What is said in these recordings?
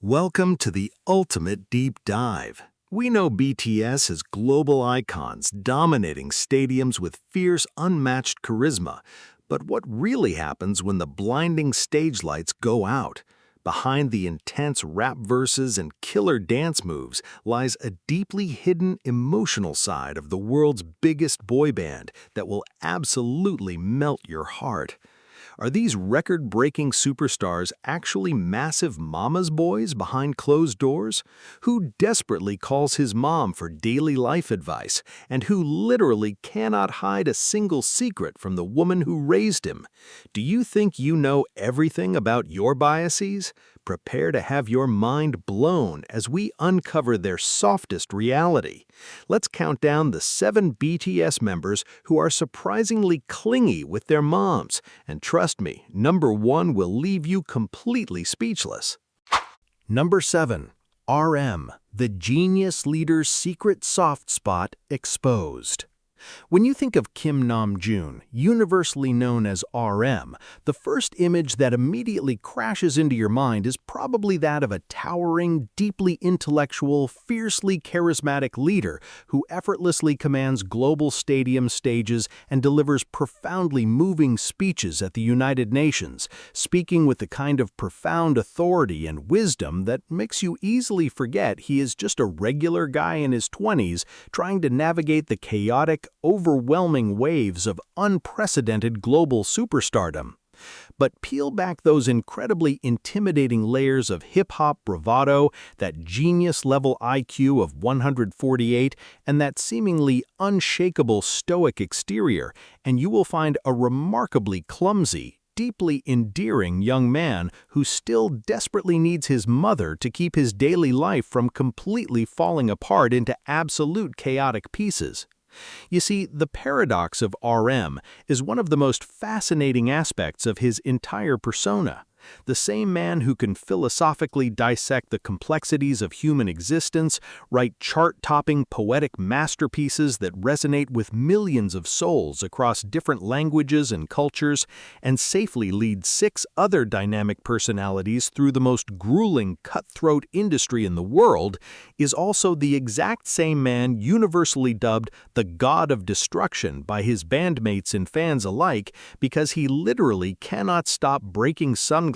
Welcome to the ultimate deep dive. We know BTS as global icons dominating stadiums with fierce, unmatched charisma. But what really happens when the blinding stage lights go out? Behind the intense rap verses and killer dance moves lies a deeply hidden emotional side of the world's biggest boy band that will absolutely melt your heart. Are these record-breaking superstars actually massive mama's boys behind closed doors? Who desperately calls his mom for daily life advice, and who literally cannot hide a single secret from the woman who raised him? Do you think you know everything about your biases? Prepare to have your mind blown as we uncover their softest reality. Let's count down the 7 BTS members who are surprisingly clingy with their moms, and trust me, number 1 will leave you completely speechless. Number 7. RM, the genius leader's secret soft spot exposed. When you think of Kim Namjoon, universally known as RM, the first image that immediately crashes into your mind is probably that of a towering, deeply intellectual, fiercely charismatic leader who effortlessly commands global stadium stages and delivers profoundly moving speeches at the United Nations, speaking with the kind of profound authority and wisdom that makes you easily forget he is just a regular guy in his 20s trying to navigate the chaotic, overwhelming waves of unprecedented global superstardom. But peel back those incredibly intimidating layers of hip-hop bravado, that genius-level IQ of 148, and that seemingly unshakable stoic exterior, and you will find a remarkably clumsy, deeply endearing young man who still desperately needs his mother to keep his daily life from completely falling apart into absolute chaotic pieces. You see, the paradox of RM is one of the most fascinating aspects of his entire persona. The same man who can philosophically dissect the complexities of human existence, write chart-topping poetic masterpieces that resonate with millions of souls across different languages and cultures, and safely lead 6 other dynamic personalities through the most grueling cutthroat industry in the world, is also the exact same man universally dubbed the God of Destruction by his bandmates and fans alike because he literally cannot stop breaking sunglasses,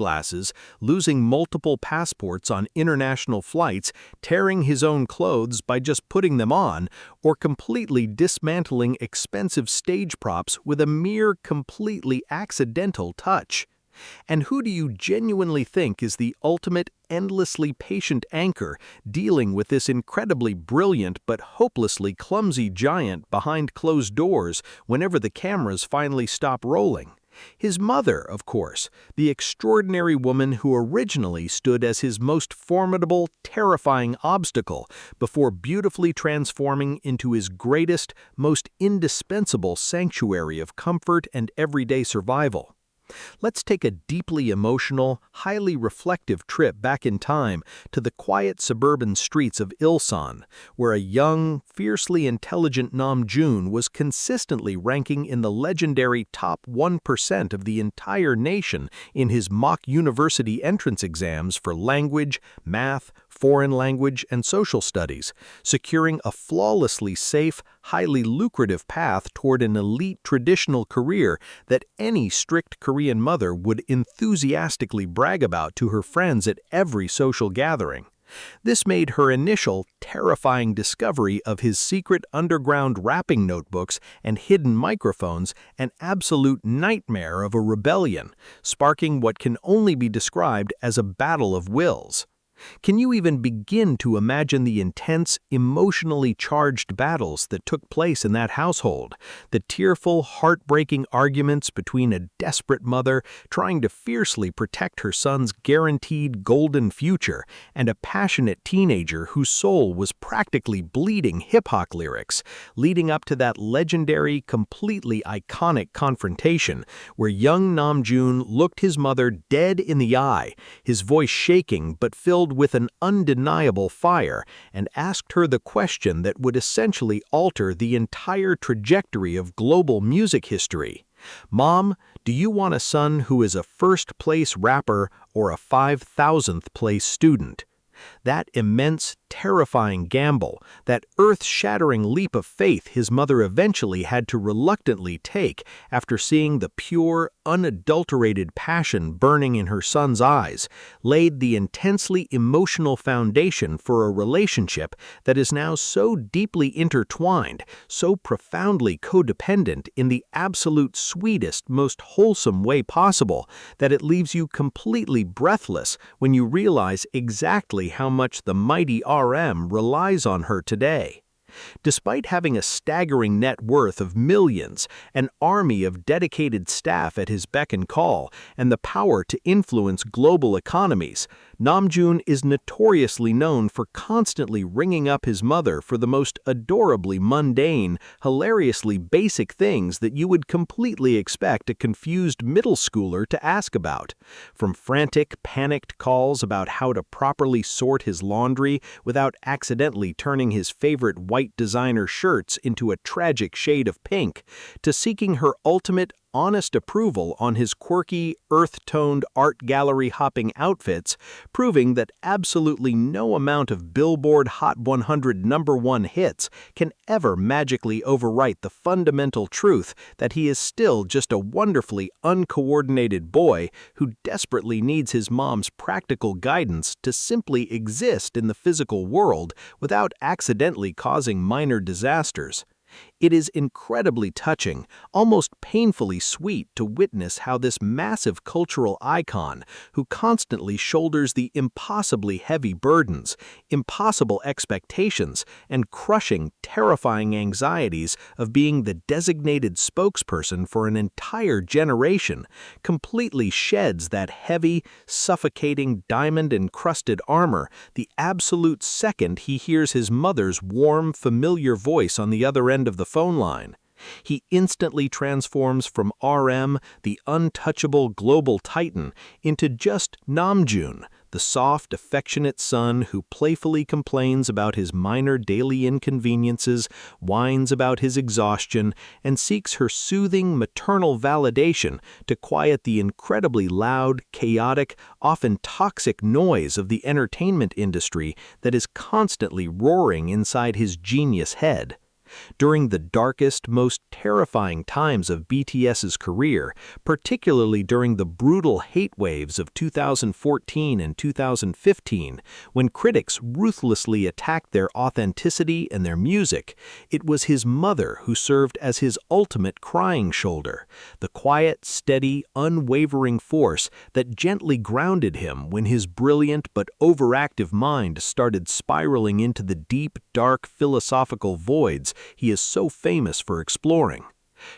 losing multiple passports on international flights, tearing his own clothes by just putting them on, or completely dismantling expensive stage props with a mere completely accidental touch. And who do you genuinely think is the ultimate, endlessly patient anchor dealing with this incredibly brilliant but hopelessly clumsy giant behind closed doors whenever the cameras finally stop rolling? His mother, of course, the extraordinary woman who originally stood as his most formidable, terrifying obstacle before beautifully transforming into his greatest, most indispensable sanctuary of comfort and everyday survival. Let's take a deeply emotional, highly reflective trip back in time to the quiet suburban streets of Ilsan, where a young, fiercely intelligent Namjoon was consistently ranking in the legendary top 1% of the entire nation in his mock university entrance exams for language, math, foreign language, and social studies, securing a flawlessly safe, highly lucrative path toward an elite traditional career that any strict Korean mother would enthusiastically brag about to her friends at every social gathering. This made her initial, terrifying discovery of his secret underground rapping notebooks and hidden microphones an absolute nightmare of a rebellion, sparking what can only be described as a battle of wills. Can you even begin to imagine the intense, emotionally charged battles that took place in that household? The tearful, heartbreaking arguments between a desperate mother trying to fiercely protect her son's guaranteed golden future and a passionate teenager whose soul was practically bleeding hip-hop lyrics, leading up to that legendary, completely iconic confrontation where young Namjoon looked his mother dead in the eye, his voice shaking but filled with an undeniable fire, and asked her the question that would essentially alter the entire trajectory of global music history. Mom, do you want a son who is a first-place rapper or a 5,000th place student? That immense, terrifying gamble, that earth-shattering leap of faith his mother eventually had to reluctantly take after seeing the pure, unadulterated passion burning in her son's eyes, laid the intensely emotional foundation for a relationship that is now so deeply intertwined, so profoundly codependent in the absolute sweetest, most wholesome way possible, that it leaves you completely breathless when you realize exactly how much the mighty RM relies on her today. Despite having a staggering net worth of millions, an army of dedicated staff at his beck and call, and the power to influence global economies, Namjoon is notoriously known for constantly ringing up his mother for the most adorably mundane, hilariously basic things that you would completely expect a confused middle schooler to ask about. From frantic, panicked calls about how to properly sort his laundry without accidentally turning his favorite white designer shirts into a tragic shade of pink, to seeking her ultimate, honest approval on his quirky, earth-toned art gallery-hopping outfits, proving that absolutely no amount of Billboard Hot 100 #1 hits can ever magically overwrite the fundamental truth that he is still just a wonderfully uncoordinated boy who desperately needs his mom's practical guidance to simply exist in the physical world without accidentally causing minor disasters. It is incredibly touching, almost painfully sweet to witness how this massive cultural icon, who constantly shoulders the impossibly heavy burdens, impossible expectations, and crushing, terrifying anxieties of being the designated spokesperson for an entire generation, completely sheds that heavy, suffocating, diamond-encrusted armor the absolute second he hears his mother's warm, familiar voice on the other end of the phone line. He instantly transforms from RM, the untouchable global titan, into just Namjoon, the soft, affectionate son who playfully complains about his minor daily inconveniences, whines about his exhaustion, and seeks her soothing maternal validation to quiet the incredibly loud, chaotic, often toxic noise of the entertainment industry that is constantly roaring inside his genius head. During the darkest, most terrifying times of BTS's career, particularly during the brutal hate waves of 2014 and 2015, when critics ruthlessly attacked their authenticity and their music, it was his mother who served as his ultimate crying shoulder, the quiet, steady, unwavering force that gently grounded him when his brilliant but overactive mind started spiraling into the deep, dark philosophical voids he is so famous for exploring.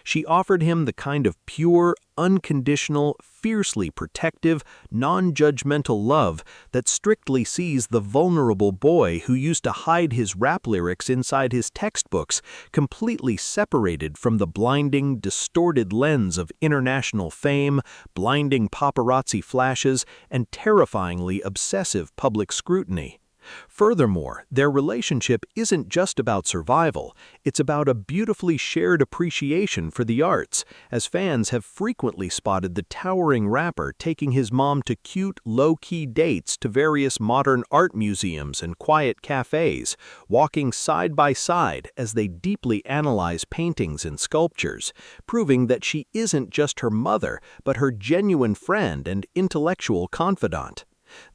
She offered him the kind of pure, unconditional, fiercely protective, non-judgmental love that strictly sees the vulnerable boy who used to hide his rap lyrics inside his textbooks completely separated from the blinding, distorted lens of international fame, blinding paparazzi flashes, and terrifyingly obsessive public scrutiny. Furthermore, their relationship isn't just about survival, it's about a beautifully shared appreciation for the arts, as fans have frequently spotted the towering rapper taking his mom to cute, low-key dates to various modern art museums and quiet cafes, walking side by side as they deeply analyze paintings and sculptures, proving that she isn't just her mother, but her genuine friend and intellectual confidant.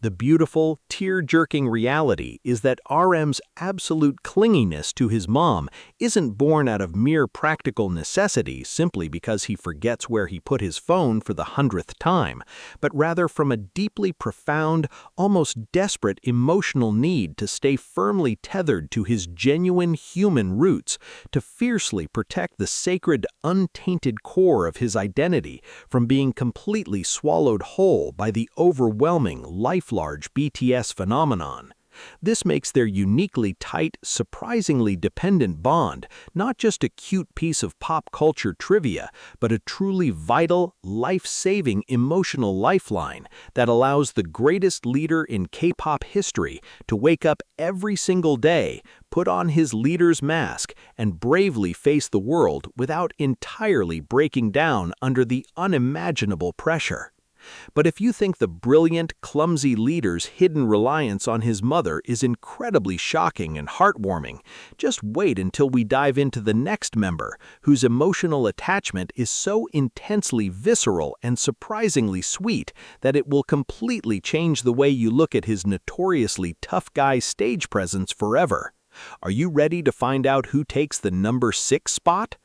The beautiful, tear-jerking reality is that RM's absolute clinginess to his mom isn't born out of mere practical necessity simply because he forgets where he put his phone for the 100th time, but rather from a deeply profound, almost desperate emotional need to stay firmly tethered to his genuine human roots, to fiercely protect the sacred, untainted core of his identity from being completely swallowed whole by the overwhelming, life-large BTS phenomenon. This makes their uniquely tight, surprisingly dependent bond not just a cute piece of pop culture trivia, but a truly vital, life-saving emotional lifeline that allows the greatest leader in K-pop history to wake up every single day, put on his leader's mask, and bravely face the world without entirely breaking down under the unimaginable pressure. But if you think the brilliant, clumsy leader's hidden reliance on his mother is incredibly shocking and heartwarming, just wait until we dive into the next member, whose emotional attachment is so intensely visceral and surprisingly sweet that it will completely change the way you look at his notoriously tough guy stage presence forever. Are you ready to find out who takes the number 6 spot?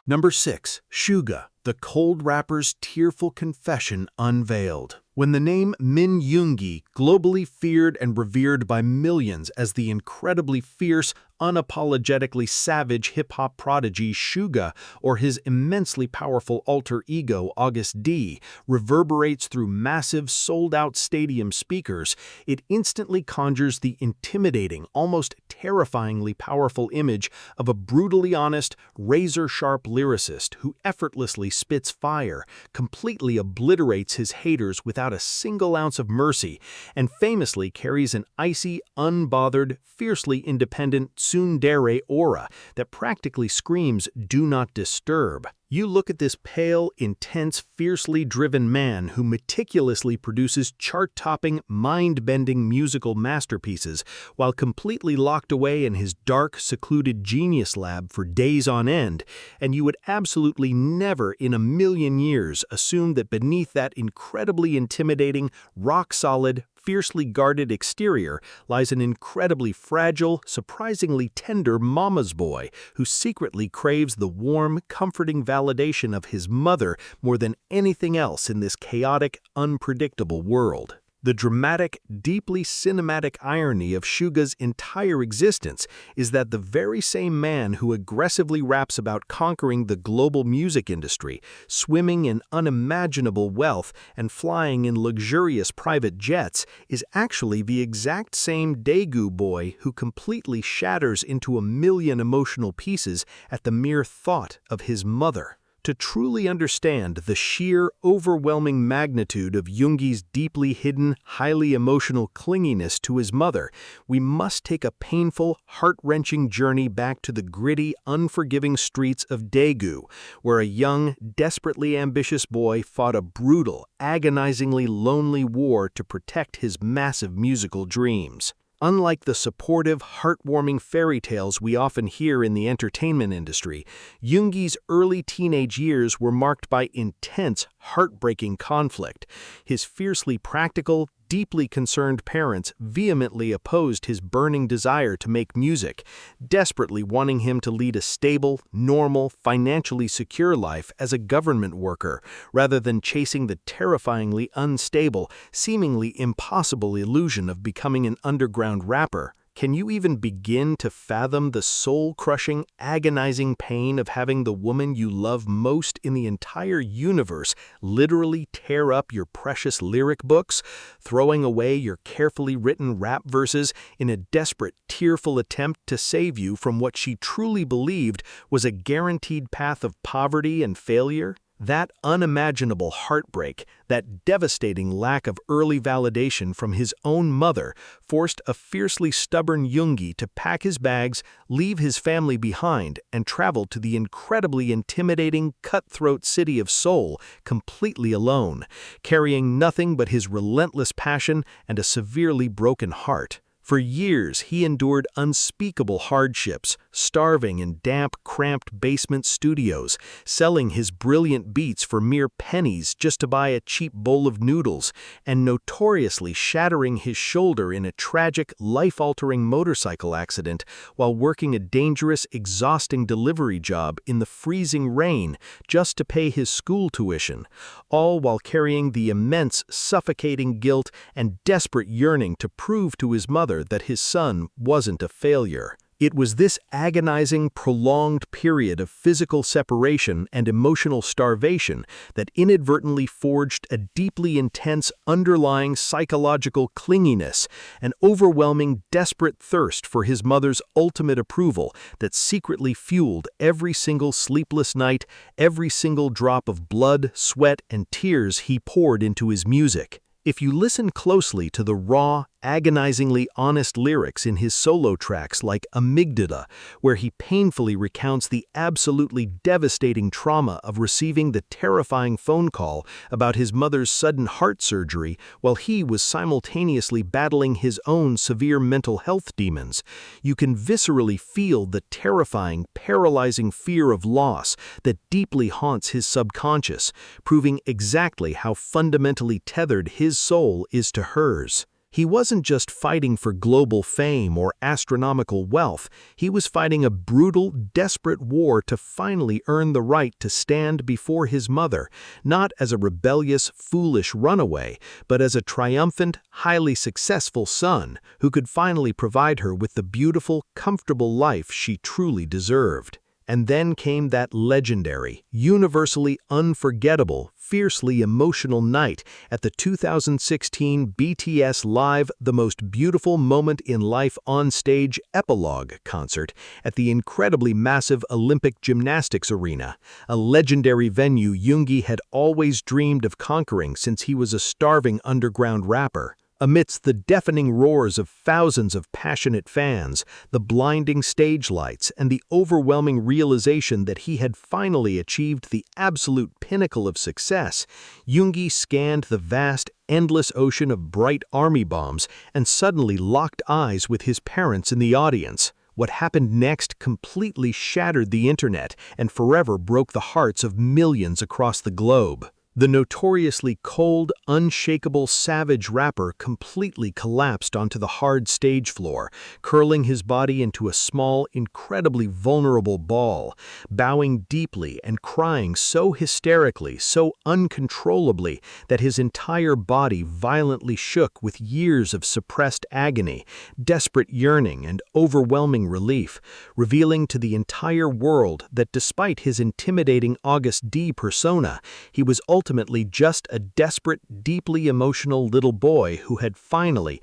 Number 6. Suga, the cold rapper's tearful confession unveiled. When the name Min Yoongi, globally feared and revered by millions as the incredibly fierce, unapologetically savage hip-hop prodigy Suga, or his immensely powerful alter ego August D, reverberates through massive, sold-out stadium speakers, it instantly conjures the intimidating, almost terrifyingly powerful image of a brutally honest, razor-sharp lyricist who effortlessly spits fire, completely obliterates his haters without a single ounce of mercy, and famously carries an icy, unbothered, fiercely independent tsundere aura that practically screams, "Do not disturb." You look at this pale, intense, fiercely driven man who meticulously produces chart-topping, mind-bending musical masterpieces while completely locked away in his dark, secluded genius lab for days on end, and you would absolutely never in a million years assume that beneath that incredibly intimidating, rock-solid, fiercely guarded exterior lies an incredibly fragile, surprisingly tender mama's boy who secretly craves the warm, comforting validation of his mother more than anything else in this chaotic, unpredictable world. The dramatic, deeply cinematic irony of Suga's entire existence is that the very same man who aggressively raps about conquering the global music industry, swimming in unimaginable wealth, and flying in luxurious private jets, is actually the exact same Daegu boy who completely shatters into a million emotional pieces at the mere thought of his mother. To truly understand the sheer, overwhelming magnitude of Yoongi's deeply hidden, highly emotional clinginess to his mother, we must take a painful, heart-wrenching journey back to the gritty, unforgiving streets of Daegu, where a young, desperately ambitious boy fought a brutal, agonizingly lonely war to protect his massive musical dreams. Unlike the supportive, heartwarming fairy tales we often hear in the entertainment industry, Yoongi's early teenage years were marked by intense, heartbreaking conflict. His fiercely practical, deeply concerned parents vehemently opposed his burning desire to make music, desperately wanting him to lead a stable, normal, financially secure life as a government worker, rather than chasing the terrifyingly unstable, seemingly impossible illusion of becoming an underground rapper. Can you even begin to fathom the soul-crushing, agonizing pain of having the woman you love most in the entire universe literally tear up your precious lyric books, throwing away your carefully written rap verses in a desperate, tearful attempt to save you from what she truly believed was a guaranteed path of poverty and failure? That unimaginable heartbreak, that devastating lack of early validation from his own mother, forced a fiercely stubborn Yoongi to pack his bags, leave his family behind, and travel to the incredibly intimidating, cutthroat city of Seoul completely alone, carrying nothing but his relentless passion and a severely broken heart. For years, he endured unspeakable hardships, starving in damp, cramped basement studios, selling his brilliant beats for mere pennies just to buy a cheap bowl of noodles, and notoriously shattering his shoulder in a tragic, life-altering motorcycle accident while working a dangerous, exhausting delivery job in the freezing rain just to pay his school tuition, all while carrying the immense, suffocating guilt and desperate yearning to prove to his mother that his son wasn't a failure. It was this agonizing, prolonged period of physical separation and emotional starvation that inadvertently forged a deeply intense underlying psychological clinginess, an overwhelming, desperate thirst for his mother's ultimate approval that secretly fueled every single sleepless night, every single drop of blood, sweat, and tears he poured into his music. If you listen closely to the raw, agonizingly honest lyrics in his solo tracks like Amygdala, where he painfully recounts the absolutely devastating trauma of receiving the terrifying phone call about his mother's sudden heart surgery while he was simultaneously battling his own severe mental health demons. You can viscerally feel the terrifying, paralyzing fear of loss that deeply haunts his subconscious, proving exactly how fundamentally tethered his soul is to hers. He wasn't just fighting for global fame or astronomical wealth, he was fighting a brutal, desperate war to finally earn the right to stand before his mother, not as a rebellious, foolish runaway, but as a triumphant, highly successful son who could finally provide her with the beautiful, comfortable life she truly deserved. And then came that legendary, universally unforgettable, fiercely emotional night at the 2016 BTS Live The Most Beautiful Moment in Life on Stage Epilogue concert at the incredibly massive Olympic Gymnastics Arena, a legendary venue Yoongi had always dreamed of conquering since he was a starving underground rapper. Amidst the deafening roars of thousands of passionate fans, the blinding stage lights, and the overwhelming realization that he had finally achieved the absolute pinnacle of success, Yoongi scanned the vast, endless ocean of bright army bombs and suddenly locked eyes with his parents in the audience. What happened next completely shattered the internet and forever broke the hearts of millions across the globe. The notoriously cold, unshakable, savage rapper completely collapsed onto the hard stage floor, curling his body into a small, incredibly vulnerable ball, bowing deeply and crying so hysterically, so uncontrollably, that his entire body violently shook with years of suppressed agony, desperate yearning, and overwhelming relief, revealing to the entire world that despite his intimidating August D persona, he was ultimately just a desperate, deeply emotional little boy who had finally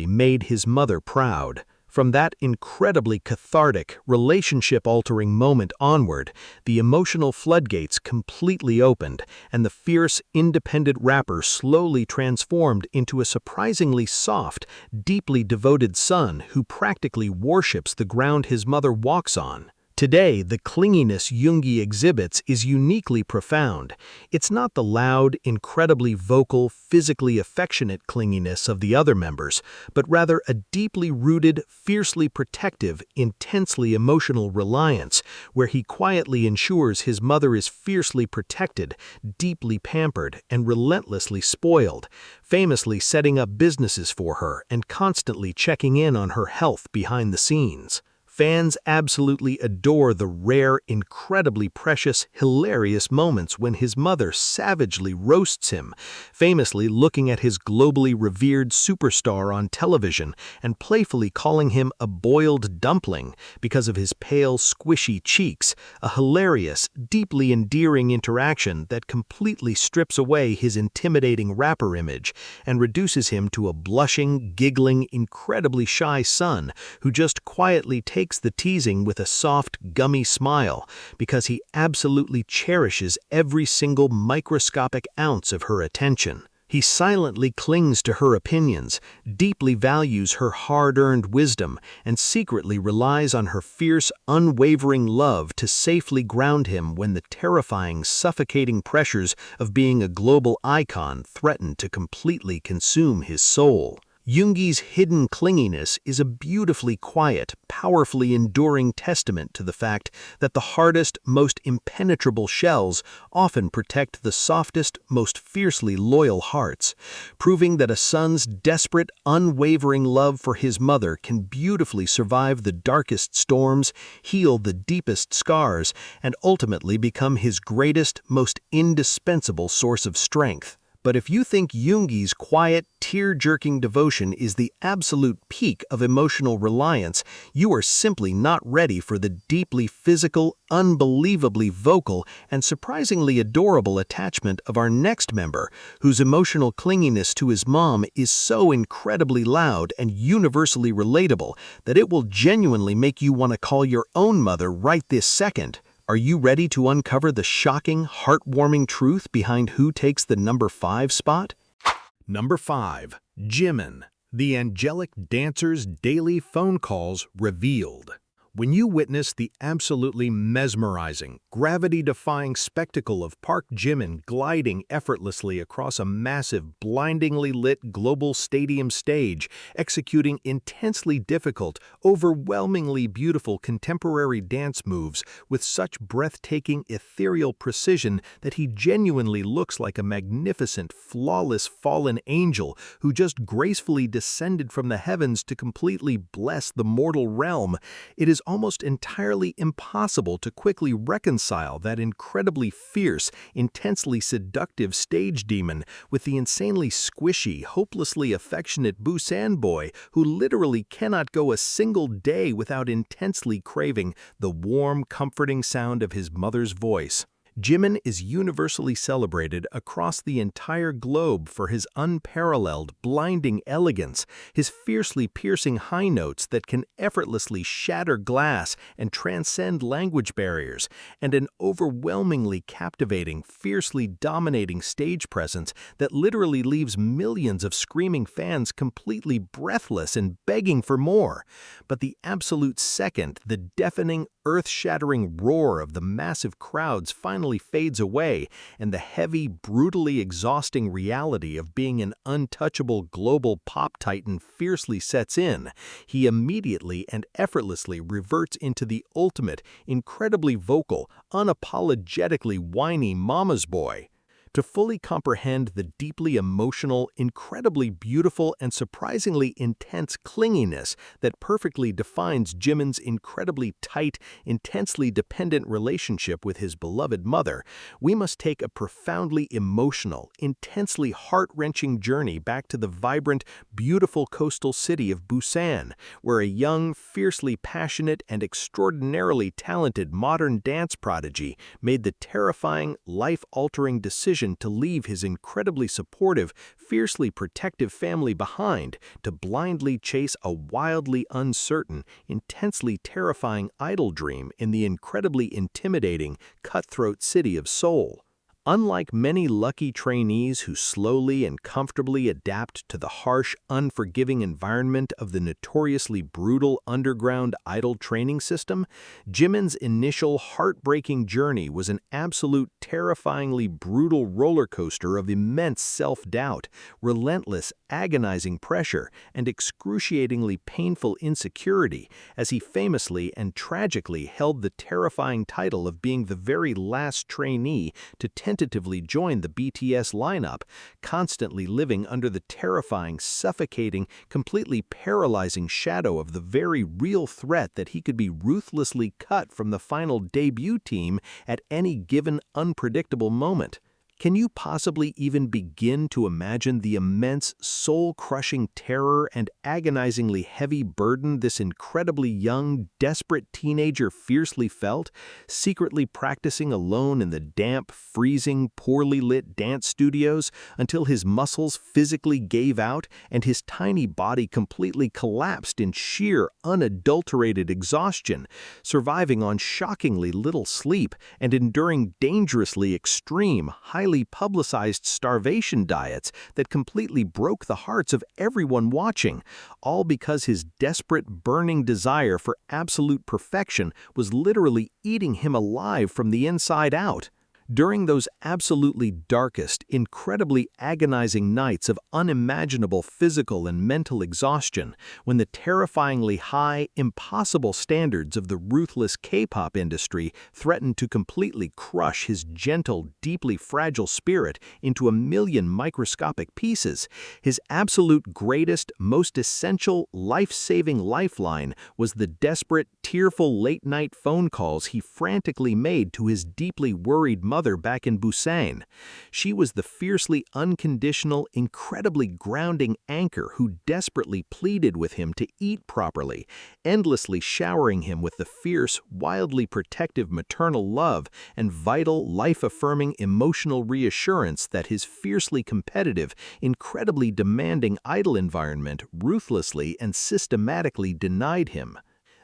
made his mother proud. From that incredibly cathartic, relationship-altering moment onward, the emotional floodgates completely opened, and the fierce, independent rapper slowly transformed into a surprisingly soft, deeply devoted son who practically worships the ground his mother walks on. Today, the clinginess Yoongi exhibits is uniquely profound. It's not the loud, incredibly vocal, physically affectionate clinginess of the other members, but rather a deeply rooted, fiercely protective, intensely emotional reliance, where he quietly ensures his mother is fiercely protected, deeply pampered, and relentlessly spoiled, famously setting up businesses for her and constantly checking in on her health behind the scenes. Fans absolutely adore the rare, incredibly precious, hilarious moments when his mother savagely roasts him, famously looking at his globally revered superstar on television and playfully calling him a boiled dumpling because of his pale, squishy cheeks, a hilarious, deeply endearing interaction that completely strips away his intimidating rapper image and reduces him to a blushing, giggling, incredibly shy son who just quietly takes the teasing with a soft, gummy smile because he absolutely cherishes every single microscopic ounce of her attention. He silently clings to her opinions, deeply values her hard-earned wisdom, and secretly relies on her fierce, unwavering love to safely ground him when the terrifying, suffocating pressures of being a global icon threaten to completely consume his soul. Yoongi's hidden clinginess is a beautifully quiet, powerfully enduring testament to the fact that the hardest, most impenetrable shells often protect the softest, most fiercely loyal hearts, proving that a son's desperate, unwavering love for his mother can beautifully survive the darkest storms, heal the deepest scars, and ultimately become his greatest, most indispensable source of strength. But if you think Yoongi's quiet, tear-jerking devotion is the absolute peak of emotional reliance, you are simply not ready for the deeply physical, unbelievably vocal, and surprisingly adorable attachment of our next member, whose emotional clinginess to his mom is so incredibly loud and universally relatable that it will genuinely make you want to call your own mother right this second. Are you ready to uncover the shocking, heartwarming truth behind who takes the number 5 spot? Number 5. Jimin. The angelic dancer's daily phone calls revealed. When you witness the absolutely mesmerizing, gravity-defying spectacle of Park Jimin gliding effortlessly across a massive, blindingly lit global stadium stage, executing intensely difficult, overwhelmingly beautiful contemporary dance moves with such breathtaking, ethereal precision that he genuinely looks like a magnificent, flawless fallen angel who just gracefully descended from the heavens to completely bless the mortal realm, it is almost entirely impossible to quickly reconcile that incredibly fierce, intensely seductive stage demon with the insanely squishy, hopelessly affectionate Busan boy who literally cannot go a single day without intensely craving the warm, comforting sound of his mother's voice. Jimin is universally celebrated across the entire globe for his unparalleled, blinding elegance, his fiercely piercing high notes that can effortlessly shatter glass and transcend language barriers, and an overwhelmingly captivating, fiercely dominating stage presence that literally leaves millions of screaming fans completely breathless and begging for more. But the absolute second the deafening, earth-shattering roar of the massive crowds finally fades away, and the heavy, brutally exhausting reality of being an untouchable global pop titan fiercely sets in, he immediately and effortlessly reverts into the ultimate, incredibly vocal, unapologetically whiny mama's boy. To fully comprehend the deeply emotional, incredibly beautiful, and surprisingly intense clinginess that perfectly defines Jimin's incredibly tight, intensely dependent relationship with his beloved mother, we must take a profoundly emotional, intensely heart-wrenching journey back to the vibrant, beautiful coastal city of Busan, where a young, fiercely passionate, and extraordinarily talented modern dance prodigy made the terrifying, life-altering decision to leave his incredibly supportive, fiercely protective family behind to blindly chase a wildly uncertain, intensely terrifying idol dream in the incredibly intimidating, cutthroat city of Seoul. Unlike many lucky trainees who slowly and comfortably adapt to the harsh, unforgiving environment of the notoriously brutal underground idol training system, Jimin's initial heartbreaking journey was an absolute terrifyingly brutal roller coaster of immense self-doubt, relentless, agonizing pressure, and excruciatingly painful insecurity, as he famously and tragically held the terrifying title of being the very last trainee to tentatively join the BTS lineup, constantly living under the terrifying, suffocating, completely paralyzing shadow of the very real threat that he could be ruthlessly cut from the final debut team at any given unpredictable moment. Can you possibly even begin to imagine the immense, soul-crushing terror and agonizingly heavy burden this incredibly young, desperate teenager fiercely felt, secretly practicing alone in the damp, freezing, poorly lit dance studios until his muscles physically gave out and his tiny body completely collapsed in sheer, unadulterated exhaustion, surviving on shockingly little sleep and enduring dangerously extreme, highly publicized starvation diets that completely broke the hearts of everyone watching, all because his desperate, burning desire for absolute perfection was literally eating him alive from the inside out. During those absolutely darkest, incredibly agonizing nights of unimaginable physical and mental exhaustion, when the terrifyingly high, impossible standards of the ruthless K-pop industry threatened to completely crush his gentle, deeply fragile spirit into a million microscopic pieces, his absolute greatest, most essential, life-saving lifeline was the desperate, tearful late-night phone calls he frantically made to his deeply worried mother back in Busan. She was the fiercely unconditional, incredibly grounding anchor who desperately pleaded with him to eat properly, endlessly showering him with the fierce, wildly protective maternal love and vital, life-affirming emotional reassurance that his fiercely competitive, incredibly demanding idol environment ruthlessly and systematically denied him.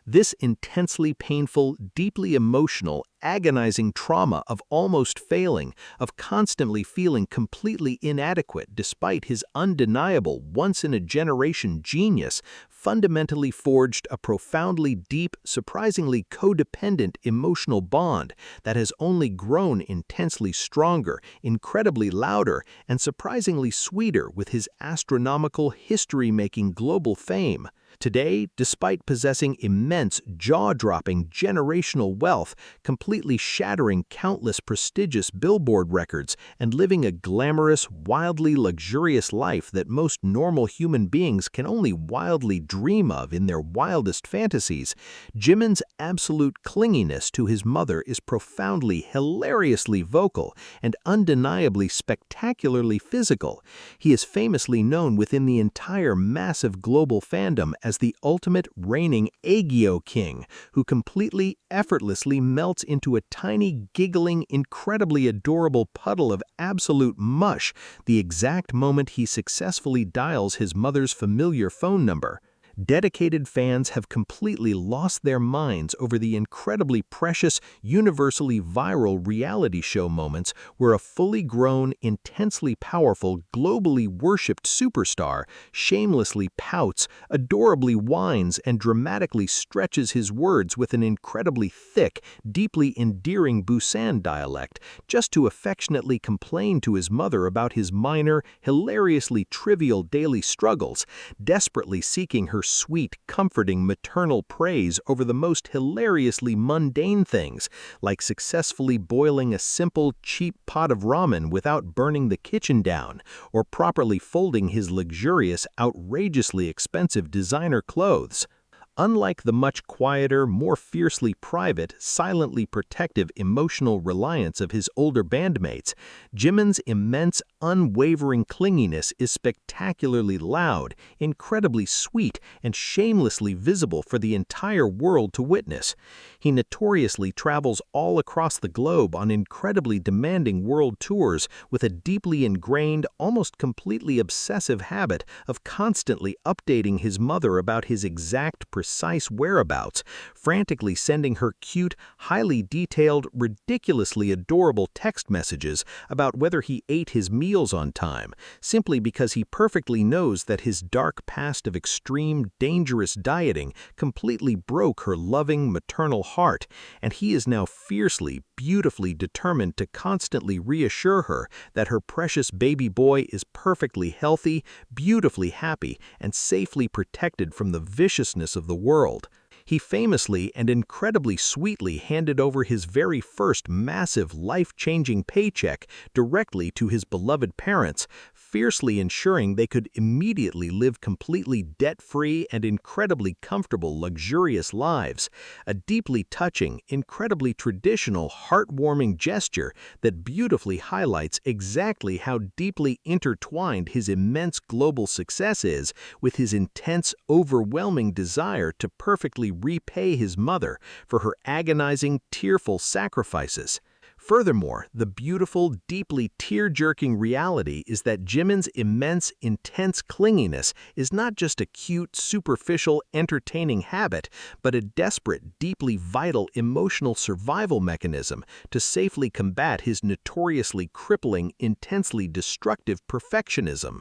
This intensely painful, deeply emotional, agonizing trauma of almost failing, of constantly feeling completely inadequate despite his undeniable once-in-a-generation genius, fundamentally forged a profoundly deep, surprisingly codependent emotional bond that has only grown intensely stronger, incredibly louder, and surprisingly sweeter with his astronomical, history-making global fame. Today, despite possessing immense, jaw-dropping, generational wealth, completely shattering countless prestigious Billboard records, and living a glamorous, wildly luxurious life that most normal human beings can only wildly dream of in their wildest fantasies, Jimin's absolute clinginess to his mother is profoundly, hilariously vocal and undeniably spectacularly physical. He is famously known within the entire massive global fandom as the ultimate reigning Aegyo king, who completely, effortlessly melts into a tiny, giggling, incredibly adorable puddle of absolute mush the exact moment he successfully dials his mother's familiar phone number. Dedicated fans have completely lost their minds over the incredibly precious, universally viral reality show moments where a fully grown, intensely powerful, globally worshipped superstar shamelessly pouts, adorably whines, and dramatically stretches his words with an incredibly thick, deeply endearing Busan dialect, just to affectionately complain to his mother about his minor, hilariously trivial daily struggles, desperately seeking her sweet, comforting maternal praise over the most hilariously mundane things, like successfully boiling a simple, cheap pot of ramen without burning the kitchen down, or properly folding his luxurious, outrageously expensive designer clothes. Unlike the much quieter, more fiercely private, silently protective emotional reliance of his older bandmates, Jimin's immense, unwavering clinginess is spectacularly loud, incredibly sweet, and shamelessly visible for the entire world to witness. He notoriously travels all across the globe on incredibly demanding world tours with a deeply ingrained, almost completely obsessive habit of constantly updating his mother about his exact, precise whereabouts, frantically sending her cute, highly detailed, ridiculously adorable text messages about whether he ate his meals on time, simply because he perfectly knows that his dark past of extreme, dangerous dieting completely broke her loving, maternal heart, and he is now fiercely, beautifully determined to constantly reassure her that her precious baby boy is perfectly healthy, beautifully happy, and safely protected from the viciousness of the world. He famously and incredibly sweetly handed over his very first massive, life-changing paycheck directly to his beloved parents, fiercely ensuring they could immediately live completely debt-free and incredibly comfortable, luxurious lives. A deeply touching, incredibly traditional, heartwarming gesture that beautifully highlights exactly how deeply intertwined his immense global success is with his intense, overwhelming desire to perfectly repay his mother for her agonizing, tearful sacrifices. Furthermore, the beautiful, deeply tear-jerking reality is that Jimin's immense, intense clinginess is not just a cute, superficial, entertaining habit, but a desperate, deeply vital emotional survival mechanism to safely combat his notoriously crippling, intensely destructive perfectionism.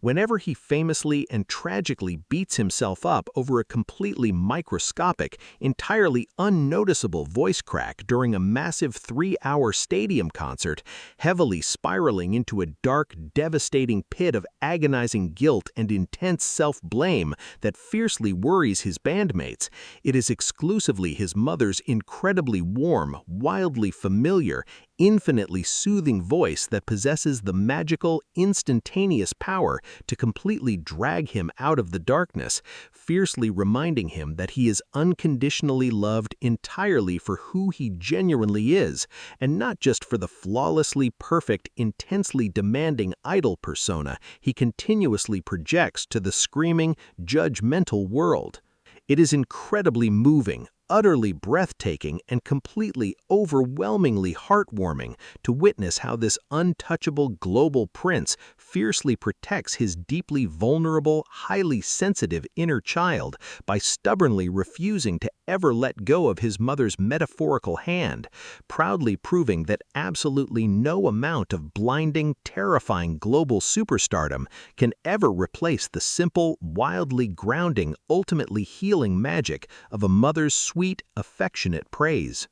Whenever he famously and tragically beats himself up over a completely microscopic, entirely unnoticeable voice crack during a massive 3-hour stadium concert, heavily spiraling into a dark, devastating pit of agonizing guilt and intense self-blame that fiercely worries his bandmates, it is exclusively his mother's incredibly warm, wildly familiar, infinitely soothing voice that possesses the magical, instantaneous power to completely drag him out of the darkness, fiercely reminding him that he is unconditionally loved entirely for who he genuinely is, and not just for the flawlessly perfect, intensely demanding idol persona he continuously projects to the screaming, judgmental world. It is incredibly moving, utterly breathtaking and completely overwhelmingly heartwarming to witness how this untouchable global prince fiercely protects his deeply vulnerable, highly sensitive inner child by stubbornly refusing to ever let go of his mother's metaphorical hand, proudly proving that absolutely no amount of blinding, terrifying global superstardom can ever replace the simple, wildly grounding, ultimately healing magic of a mother's sweet, affectionate praise.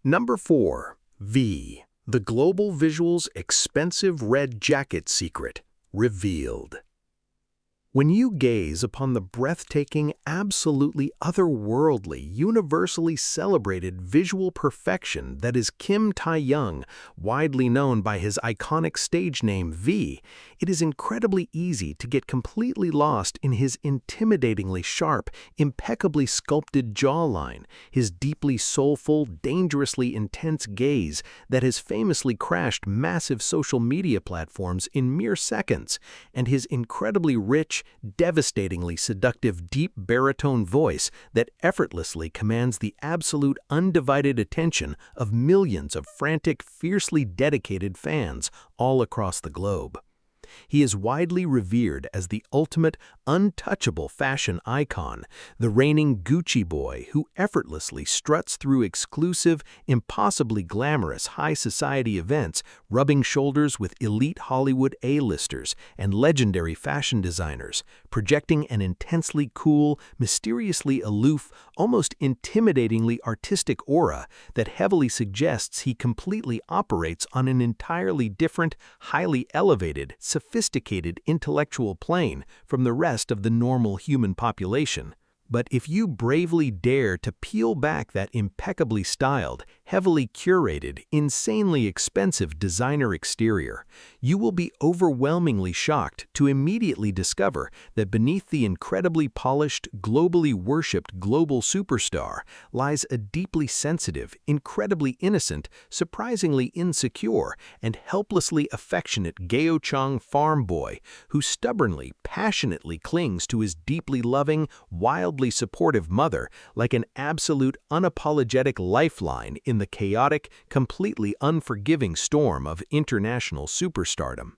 Number 4. V. The Global Visuals' Expensive Red Jacket Secret Revealed. When you gaze upon the breathtaking, absolutely otherworldly, universally celebrated visual perfection that is Kim Tae-young, widely known by his iconic stage name V, it is incredibly easy to get completely lost in his intimidatingly sharp, impeccably sculpted jawline, his deeply soulful, dangerously intense gaze that has famously crashed massive social media platforms in mere seconds, and his incredibly rich, devastatingly seductive deep baritone voice that effortlessly commands the absolute undivided attention of millions of frantic, fiercely dedicated fans all across the globe. He is widely revered as the ultimate, untouchable fashion icon, the reigning Gucci boy who effortlessly struts through exclusive, impossibly glamorous high society events, rubbing shoulders with elite Hollywood A-listers and legendary fashion designers, projecting an intensely cool, mysteriously aloof, almost intimidatingly artistic aura that heavily suggests he completely operates on an entirely different, highly elevated, sophisticated intellectual plane from the rest of the normal human population. But if you bravely dare to peel back that impeccably styled, heavily curated, insanely expensive designer exterior, you will be overwhelmingly shocked to immediately discover that beneath the incredibly polished, globally worshipped global superstar lies a deeply sensitive, incredibly innocent, surprisingly insecure, and helplessly affectionate Gaochang farm boy who stubbornly, passionately clings to his deeply loving, wildly supportive mother like an absolute unapologetic lifeline in the chaotic, completely unforgiving storm of international superstardom.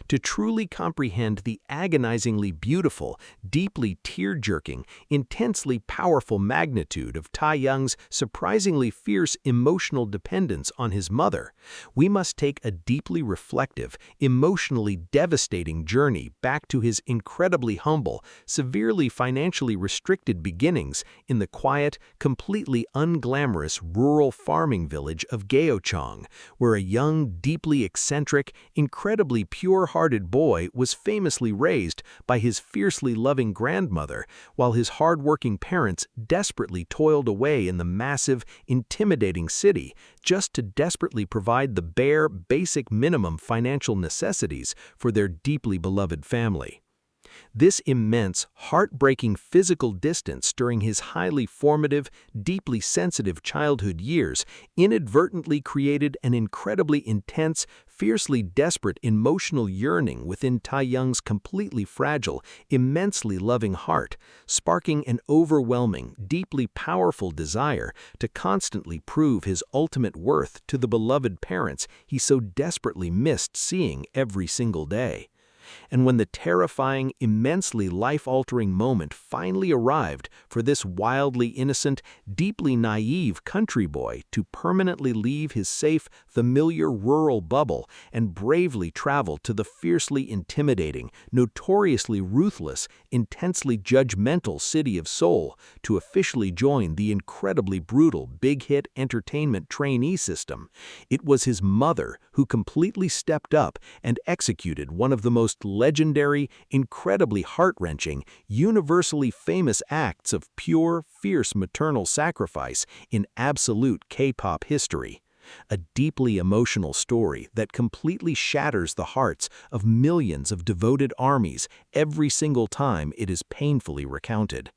To truly comprehend the agonizingly beautiful, deeply tear-jerking, intensely powerful magnitude of Tae-young's surprisingly fierce emotional dependence on his mother, we must take a deeply reflective, emotionally devastating journey back to his incredibly humble, severely financially restricted beginnings in the quiet, completely unglamorous rural farming village of Gaochang, where a young, deeply eccentric, incredibly pure-hearted boy was famously raised by his fiercely loving grandmother, while his hard-working parents desperately toiled away in the massive, intimidating city just to desperately provide the bare, basic minimum financial necessities for their deeply beloved family. This immense, heartbreaking physical distance during his highly formative, deeply sensitive childhood years inadvertently created an incredibly intense, fiercely desperate emotional yearning within Tae-young's completely fragile, immensely loving heart, sparking an overwhelming, deeply powerful desire to constantly prove his ultimate worth to the beloved parents he so desperately missed seeing every single day. And when the terrifying, immensely life-altering moment finally arrived for this wildly innocent, deeply naive country boy to permanently leave his safe, familiar rural bubble and bravely travel to the fiercely intimidating, notoriously ruthless, intensely judgmental city of Seoul to officially join the incredibly brutal big-hit entertainment trainee system, it was his mother who completely stepped up and executed one of the most legendary, incredibly heart-wrenching, universally famous acts of pure, fierce maternal sacrifice in absolute K-pop history. A deeply emotional story that completely shatters the hearts of millions of devoted armies every single time it is painfully recounted.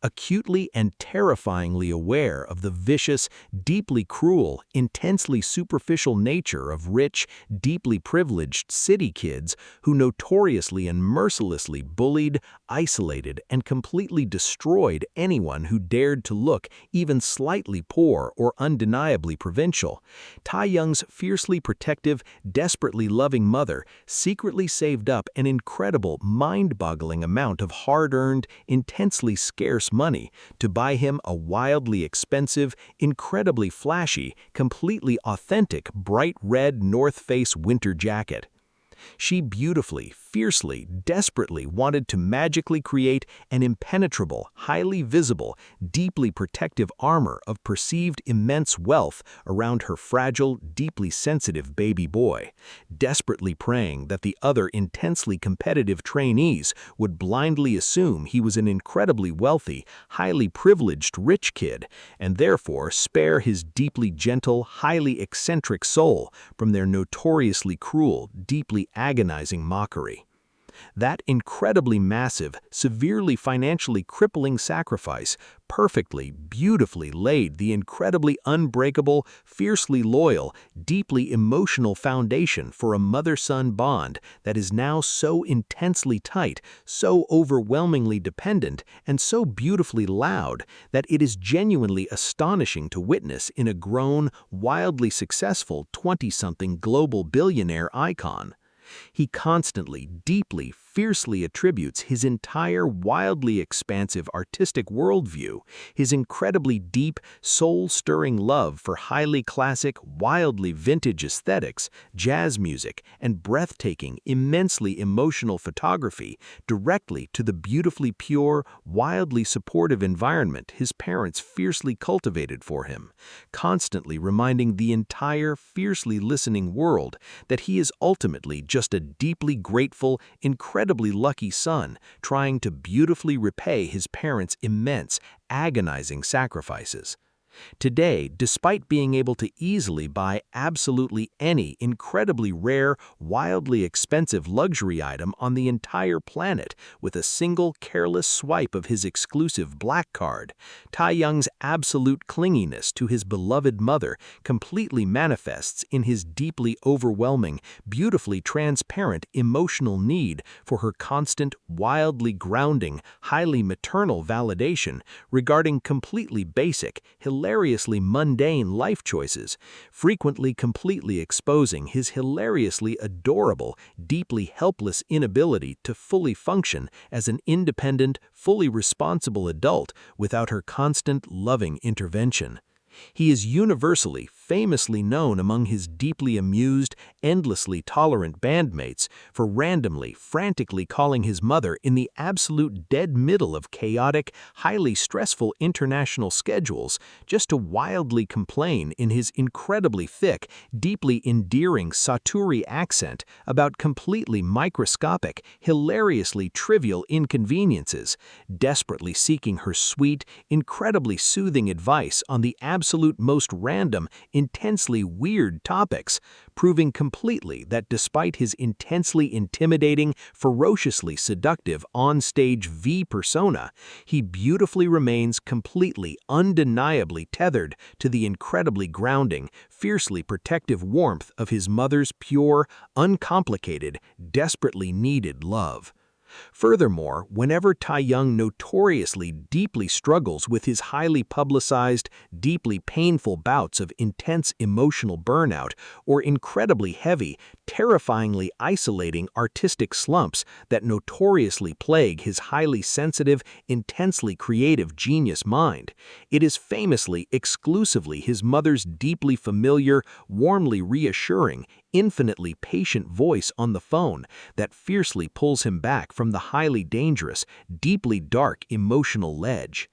acutely and terrifyingly aware of the vicious, deeply cruel, intensely superficial nature of rich, deeply privileged city kids who notoriously and mercilessly bullied, isolated, and completely destroyed anyone who dared to look even slightly poor or undeniably provincial. Taehyung's fiercely protective, desperately loving mother secretly saved up an incredible, mind-boggling amount of hard-earned, intensely scarce money to buy him a wildly expensive, incredibly flashy, completely authentic bright red North Face winter jacket. She beautifully, fiercely, desperately wanted to magically create an impenetrable, highly visible, deeply protective armor of perceived immense wealth around her fragile, deeply sensitive baby boy, desperately praying that the other intensely competitive trainees would blindly assume he was an incredibly wealthy, highly privileged rich kid, and therefore spare his deeply gentle, highly eccentric soul from their notoriously cruel, deeply agonizing mockery. That incredibly massive, severely financially crippling sacrifice perfectly, beautifully laid the incredibly unbreakable, fiercely loyal, deeply emotional foundation for a mother-son bond that is now so intensely tight, so overwhelmingly dependent, and so beautifully loud that it is genuinely astonishing to witness in a grown, wildly successful 20-something global billionaire icon. He constantly, deeply, fiercely attributes his entire wildly expansive artistic worldview, his incredibly deep, soul-stirring love for highly classic, wildly vintage aesthetics, jazz music, and breathtaking, immensely emotional photography directly to the beautifully pure, wildly supportive environment his parents fiercely cultivated for him, constantly reminding the entire fiercely listening world that he is ultimately just a deeply grateful, incredibly lucky son trying to beautifully repay his parents' immense, agonizing sacrifices. Today, despite being able to easily buy absolutely any incredibly rare, wildly expensive luxury item on the entire planet with a single careless swipe of his exclusive black card, Taehyung's absolute clinginess to his beloved mother completely manifests in his deeply overwhelming, beautifully transparent emotional need for her constant, wildly grounding, highly maternal validation regarding completely basic, hilariously mundane life choices, frequently completely exposing his hilariously adorable, deeply helpless inability to fully function as an independent, fully responsible adult without her constant, loving intervention. He is universally, famously known among his deeply amused, endlessly tolerant bandmates for randomly, frantically calling his mother in the absolute dead middle of chaotic, highly stressful international schedules just to wildly complain in his incredibly thick, deeply endearing Satori accent about completely microscopic, hilariously trivial inconveniences, desperately seeking her sweet, incredibly soothing advice on the absolute most random, intensely weird topics, proving completely that despite his intensely intimidating, ferociously seductive on-stage V persona, he beautifully remains completely, undeniably tethered to the incredibly grounding, fiercely protective warmth of his mother's pure, uncomplicated, desperately needed love. Furthermore, whenever Taehyung notoriously deeply struggles with his highly publicized, deeply painful bouts of intense emotional burnout or incredibly heavy, terrifyingly isolating artistic slumps that notoriously plague his highly sensitive, intensely creative genius mind, it is famously exclusively his mother's deeply familiar, warmly reassuring, infinitely patient voice on the phone that fiercely pulls him back from the highly dangerous, deeply dark emotional ledge.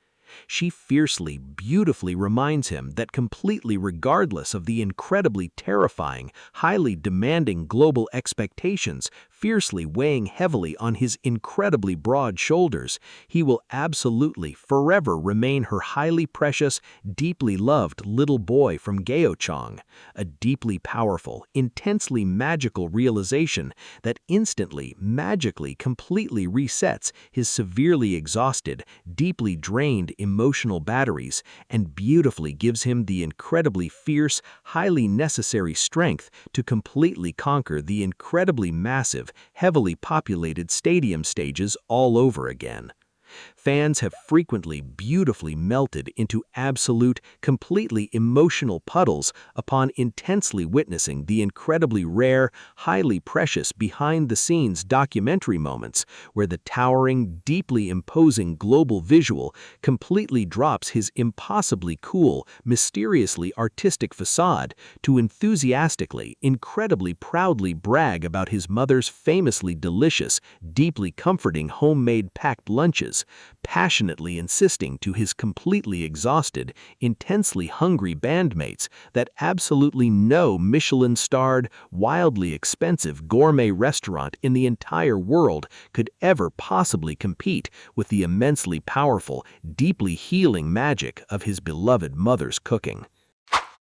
She fiercely, beautifully reminds him that completely regardless of the incredibly terrifying, highly demanding global expectations fiercely weighing heavily on his incredibly broad shoulders, he will absolutely forever remain her highly precious, deeply loved little boy from Gyeochang, a deeply powerful, intensely magical realization that instantly, magically, completely resets his severely exhausted, deeply drained emotional batteries and beautifully gives him the incredibly fierce, highly necessary strength to completely conquer the incredibly massive, heavily populated stadium stages all over again. Fans have frequently beautifully melted into absolute, completely emotional puddles upon intensely witnessing the incredibly rare, highly precious behind-the-scenes documentary moments where the towering, deeply imposing global visual completely drops his impossibly cool, mysteriously artistic facade to enthusiastically, incredibly proudly brag about his mother's famously delicious, deeply comforting homemade packed lunches, passionately insisting to his completely exhausted, intensely hungry bandmates that absolutely no Michelin-starred, wildly expensive gourmet restaurant in the entire world could ever possibly compete with the immensely powerful, deeply healing magic of his beloved mother's cooking.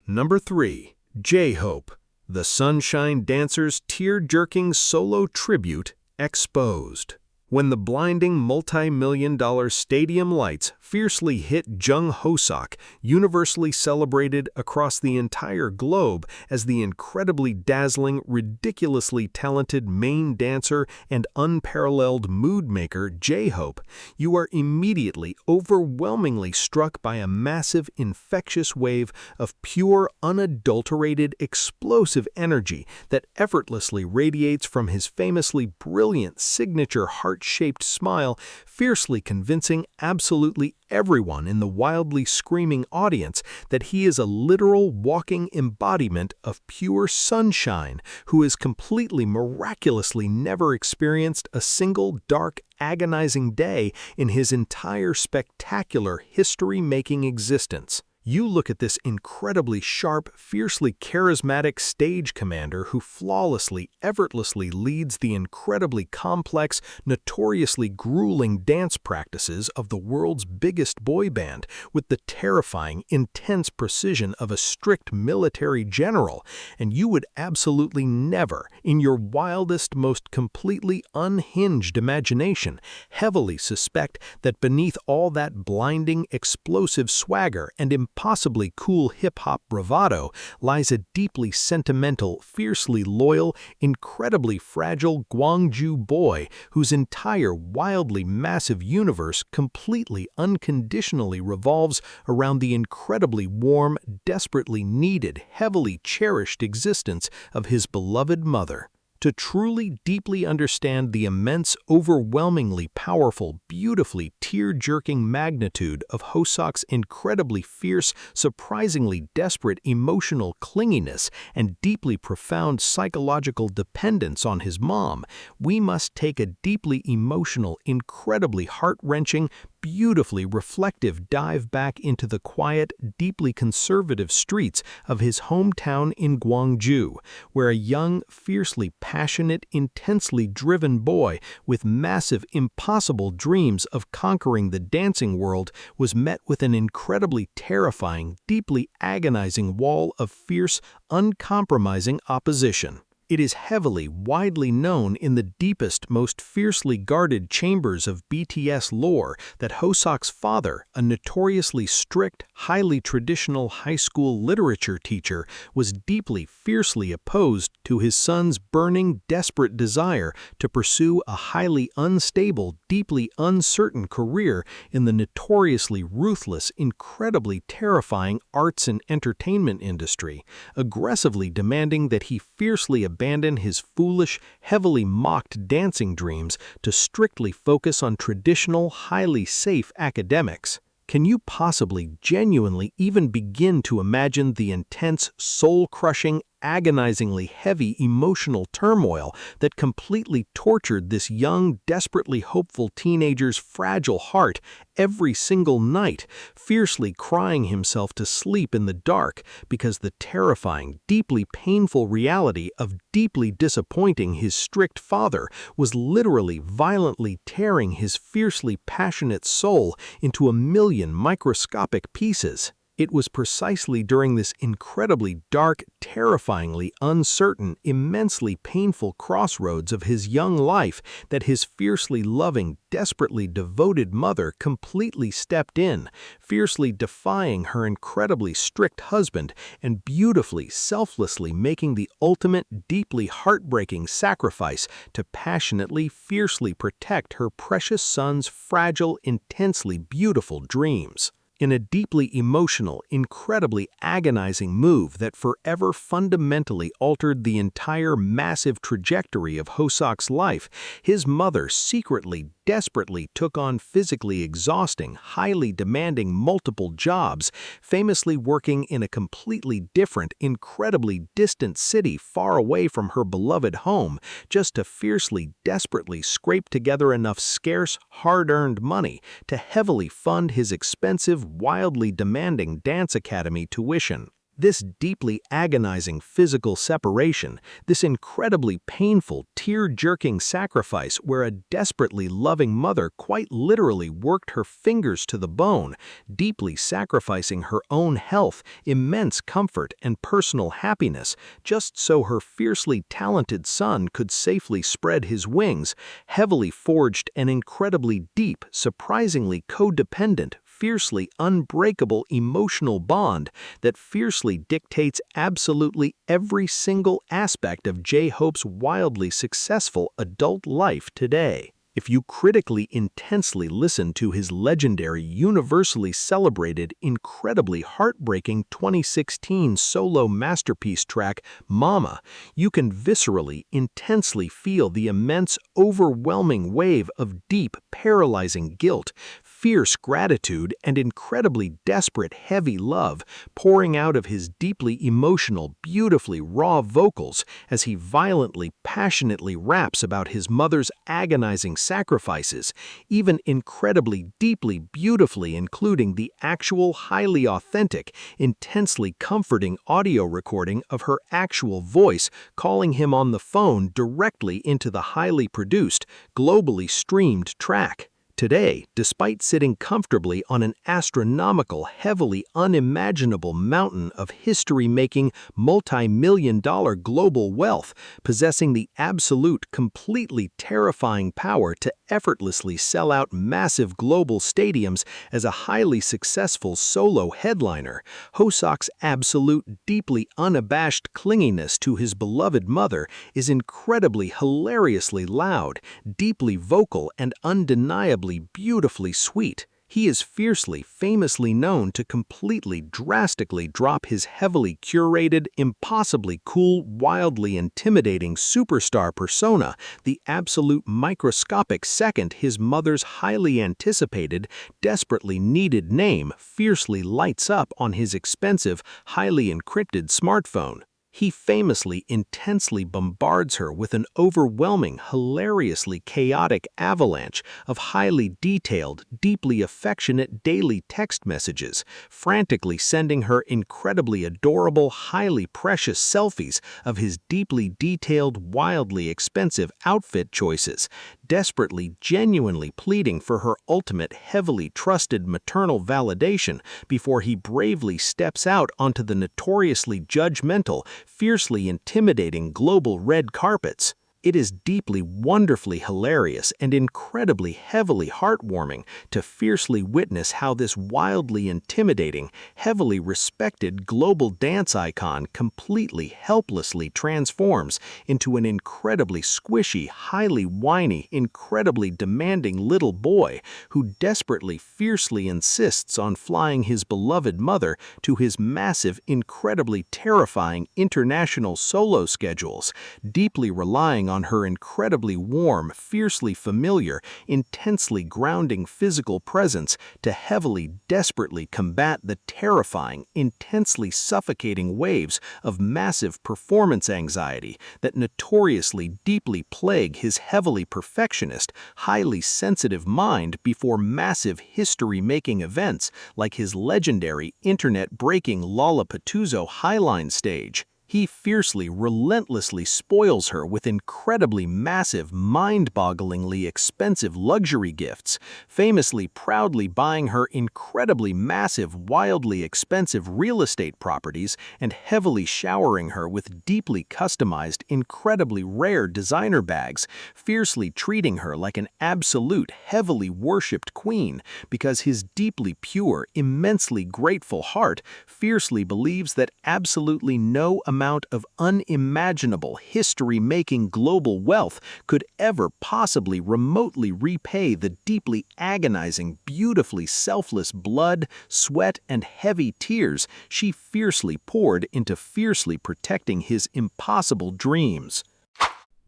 Number 3. J-Hope, the Sunshine Dancer's tear-jerking solo tribute exposed. When the blinding multi-million-dollar stadium lights fiercely hit Jung Ho-sok, universally celebrated across the entire globe as the incredibly dazzling, ridiculously talented main dancer and unparalleled mood maker J-Hope, you are immediately overwhelmingly struck by a massive, infectious wave of pure, unadulterated, explosive energy that effortlessly radiates from his famously brilliant signature heart-shaped smile, fiercely convincing absolutely everyone in the wildly screaming audience that he is a literal walking embodiment of pure sunshine who has completely miraculously never experienced a single dark, agonizing day in his entire spectacular history-making existence. You look at this incredibly sharp, fiercely charismatic stage commander who flawlessly, effortlessly leads the incredibly complex, notoriously grueling dance practices of the world's biggest boy band with the terrifying, intense precision of a strict military general, and you would absolutely never, in your wildest, most completely unhinged imagination, heavily suspect that beneath all that blinding, explosive swagger and impossibly cool hip-hop bravado lies a deeply sentimental, fiercely loyal, incredibly fragile Gwangju boy whose entire wildly massive universe completely unconditionally revolves around the incredibly warm, desperately needed, heavily cherished existence of his beloved mother. To truly deeply understand the immense, overwhelmingly powerful, beautifully tear-jerking magnitude of Hosok's incredibly fierce, surprisingly desperate emotional clinginess and deeply profound psychological dependence on his mom, we must take a deeply emotional, incredibly heart-wrenching, beautifully reflective dive back into the quiet, deeply conservative streets of his hometown in Gwangju, where a young, fiercely passionate, intensely driven boy with massive, impossible dreams of conquering the dancing world was met with an incredibly terrifying, deeply agonizing wall of fierce, uncompromising opposition. It is heavily, widely known in the deepest, most fiercely guarded chambers of BTS lore that Hosok's father, a notoriously strict, highly traditional high school literature teacher, was deeply, fiercely opposed to his son's burning, desperate desire to pursue a highly unstable, deeply uncertain career in the notoriously ruthless, incredibly terrifying arts and entertainment industry, aggressively demanding that he fiercely abandon his foolish, heavily mocked dancing dreams to strictly focus on traditional, highly safe academics. Can you possibly genuinely even begin to imagine the intense, soul-crushing, agonizingly heavy emotional turmoil that completely tortured this young, desperately hopeful teenager's fragile heart every single night, fiercely crying himself to sleep in the dark because the terrifying, deeply painful reality of deeply disappointing his strict father was literally violently tearing his fiercely passionate soul into a million microscopic pieces. It was precisely during this incredibly dark, terrifyingly uncertain, immensely painful crossroads of his young life that his fiercely loving, desperately devoted mother completely stepped in, fiercely defying her incredibly strict husband and beautifully, selflessly making the ultimate, deeply heartbreaking sacrifice to passionately, fiercely protect her precious son's fragile, intensely beautiful dreams. In a deeply emotional, incredibly agonizing move that forever fundamentally altered the entire massive trajectory of Hoseok's life, his mother secretly, desperately took on physically exhausting, highly demanding multiple jobs, famously working in a completely different, incredibly distant city far away from her beloved home, just to fiercely, desperately scrape together enough scarce, hard-earned money to heavily fund his expensive, wildly demanding dance academy tuition. This deeply agonizing physical separation, this incredibly painful, tear-jerking sacrifice where a desperately loving mother quite literally worked her fingers to the bone, deeply sacrificing her own health, immense comfort, and personal happiness, just so her fiercely talented son could safely spread his wings, heavily forged an incredibly deep, surprisingly codependent, fiercely unbreakable emotional bond that fiercely dictates absolutely every single aspect of J-Hope's wildly successful adult life today. If you critically intensely listen to his legendary, universally celebrated, incredibly heartbreaking 2016 solo masterpiece track, Mama, you can viscerally, intensely feel the immense, overwhelming wave of deep, paralyzing guilt, fierce gratitude, and incredibly desperate, heavy love pouring out of his deeply emotional, beautifully raw vocals as he violently, passionately raps about his mother's agonizing sacrifices, even incredibly deeply, beautifully including the actual, highly authentic, intensely comforting audio recording of her actual voice calling him on the phone directly into the highly produced, globally streamed track. Today, despite sitting comfortably on an astronomical, heavily unimaginable mountain of history-making, multi-million-dollar global wealth, possessing the absolute, completely terrifying power to effortlessly sell out massive global stadiums as a highly successful solo headliner, Hoseok's absolute, deeply unabashed clinginess to his beloved mother is incredibly hilariously loud, deeply vocal, and undeniably beautifully sweet. He is fiercely, famously known to completely, drastically drop his heavily curated, impossibly cool, wildly intimidating superstar persona the absolute microscopic second his mother's highly anticipated, desperately needed name fiercely lights up on his expensive, highly encrypted smartphone. He famously, intensely bombards her with an overwhelming, hilariously chaotic avalanche of highly detailed, deeply affectionate daily text messages, frantically sending her incredibly adorable, highly precious selfies of his deeply detailed, wildly expensive outfit choices, desperately, genuinely pleading for her ultimate, heavily trusted maternal validation before he bravely steps out onto the notoriously judgmental, fiercely intimidating global red carpets. It is deeply, wonderfully hilarious and incredibly heavily heartwarming to fiercely witness how this wildly intimidating, heavily respected global dance icon completely helplessly transforms into an incredibly squishy, highly whiny, incredibly demanding little boy who desperately, fiercely insists on flying his beloved mother to his massive, incredibly terrifying international solo schedules, deeply relying on her incredibly warm, fiercely familiar, intensely grounding physical presence to heavily, desperately combat the terrifying, intensely suffocating waves of massive performance anxiety that notoriously deeply plague his heavily perfectionist, highly sensitive mind before massive history-making events like his legendary internet-breaking Lollapalooza Highline stage. He fiercely, relentlessly spoils her with incredibly massive, mind-bogglingly expensive luxury gifts, famously proudly buying her incredibly massive, wildly expensive real estate properties and heavily showering her with deeply customized, incredibly rare designer bags, fiercely treating her like an absolute, heavily worshipped queen because his deeply pure, immensely grateful heart fiercely believes that absolutely no amount of unimaginable, history-making global wealth could ever possibly remotely repay the deeply agonizing, beautifully selfless blood, sweat, and heavy tears she fiercely poured into fiercely protecting his impossible dreams.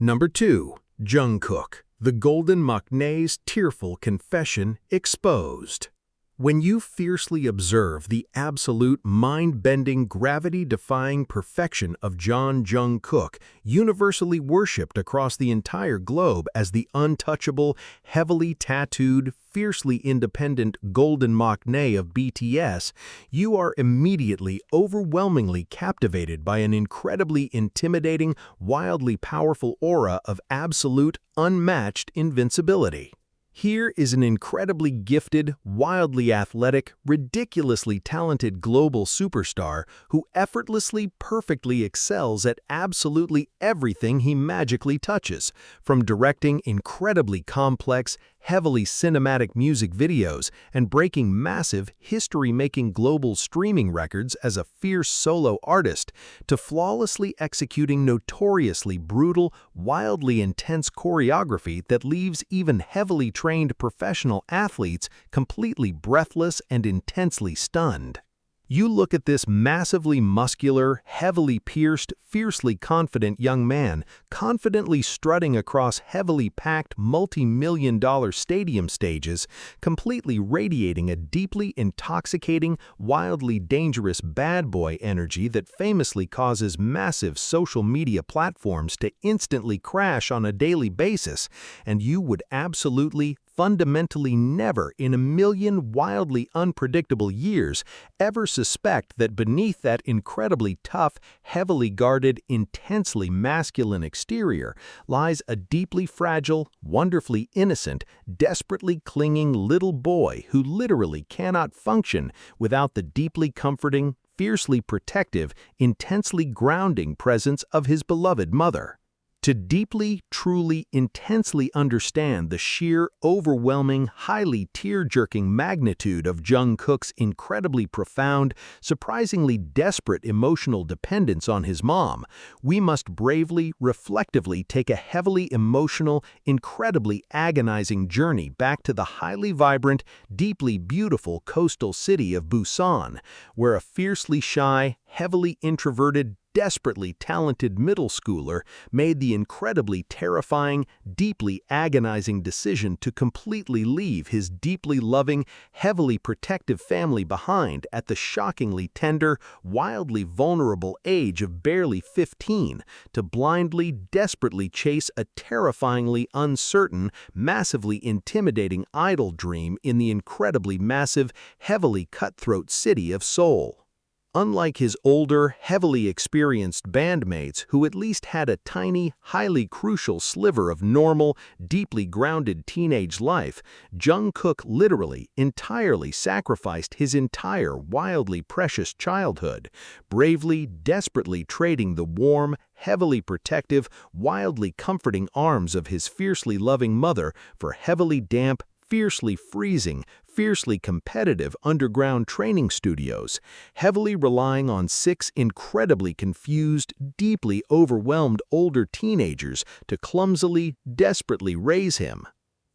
Number 2. Jungkook, the Golden Maknae's tearful confession exposed. When you fiercely observe the absolute mind-bending, gravity-defying perfection of Jungkook, universally worshipped across the entire globe as the untouchable, heavily tattooed, fiercely independent Golden Maknae of BTS, you are immediately, overwhelmingly captivated by an incredibly intimidating, wildly powerful aura of absolute, unmatched invincibility. Here is an incredibly gifted, wildly athletic, ridiculously talented global superstar who effortlessly, perfectly excels at absolutely everything he magically touches, from directing incredibly complex, heavily cinematic music videos and breaking massive, history-making global streaming records as a fierce solo artist, to flawlessly executing notoriously brutal, wildly intense choreography that leaves even heavily trained professional athletes completely breathless and intensely stunned. You look at this massively muscular, heavily pierced, fiercely confident young man, confidently strutting across heavily packed multi-million-dollar stadium stages, completely radiating a deeply intoxicating, wildly dangerous bad boy energy that famously causes massive social media platforms to instantly crash on a daily basis, and you would absolutely, fundamentally never in a million wildly unpredictable years ever suspect that beneath that incredibly tough, heavily guarded, intensely masculine exterior lies a deeply fragile, wonderfully innocent, desperately clinging little boy who literally cannot function without the deeply comforting, fiercely protective, intensely grounding presence of his beloved mother. To deeply, truly, intensely understand the sheer, overwhelming, highly tear-jerking magnitude of Jungkook's incredibly profound, surprisingly desperate emotional dependence on his mom, we must bravely, reflectively take a heavily emotional, incredibly agonizing journey back to the highly vibrant, deeply beautiful coastal city of Busan, where a fiercely shy, heavily introverted, desperately talented middle schooler made the incredibly terrifying, deeply agonizing decision to completely leave his deeply loving, heavily protective family behind at the shockingly tender, wildly vulnerable age of barely 15 to blindly, desperately chase a terrifyingly uncertain, massively intimidating idol dream in the incredibly massive, heavily cutthroat city of Seoul. Unlike his older, heavily experienced bandmates who at least had a tiny, highly crucial sliver of normal, deeply grounded teenage life, Jungkook literally, entirely sacrificed his entire wildly precious childhood, bravely, desperately trading the warm, heavily protective, wildly comforting arms of his fiercely loving mother for heavily damp, fiercely freezing, fiercely competitive underground training studios, heavily relying on 6 incredibly confused, deeply overwhelmed older teenagers to clumsily, desperately raise him.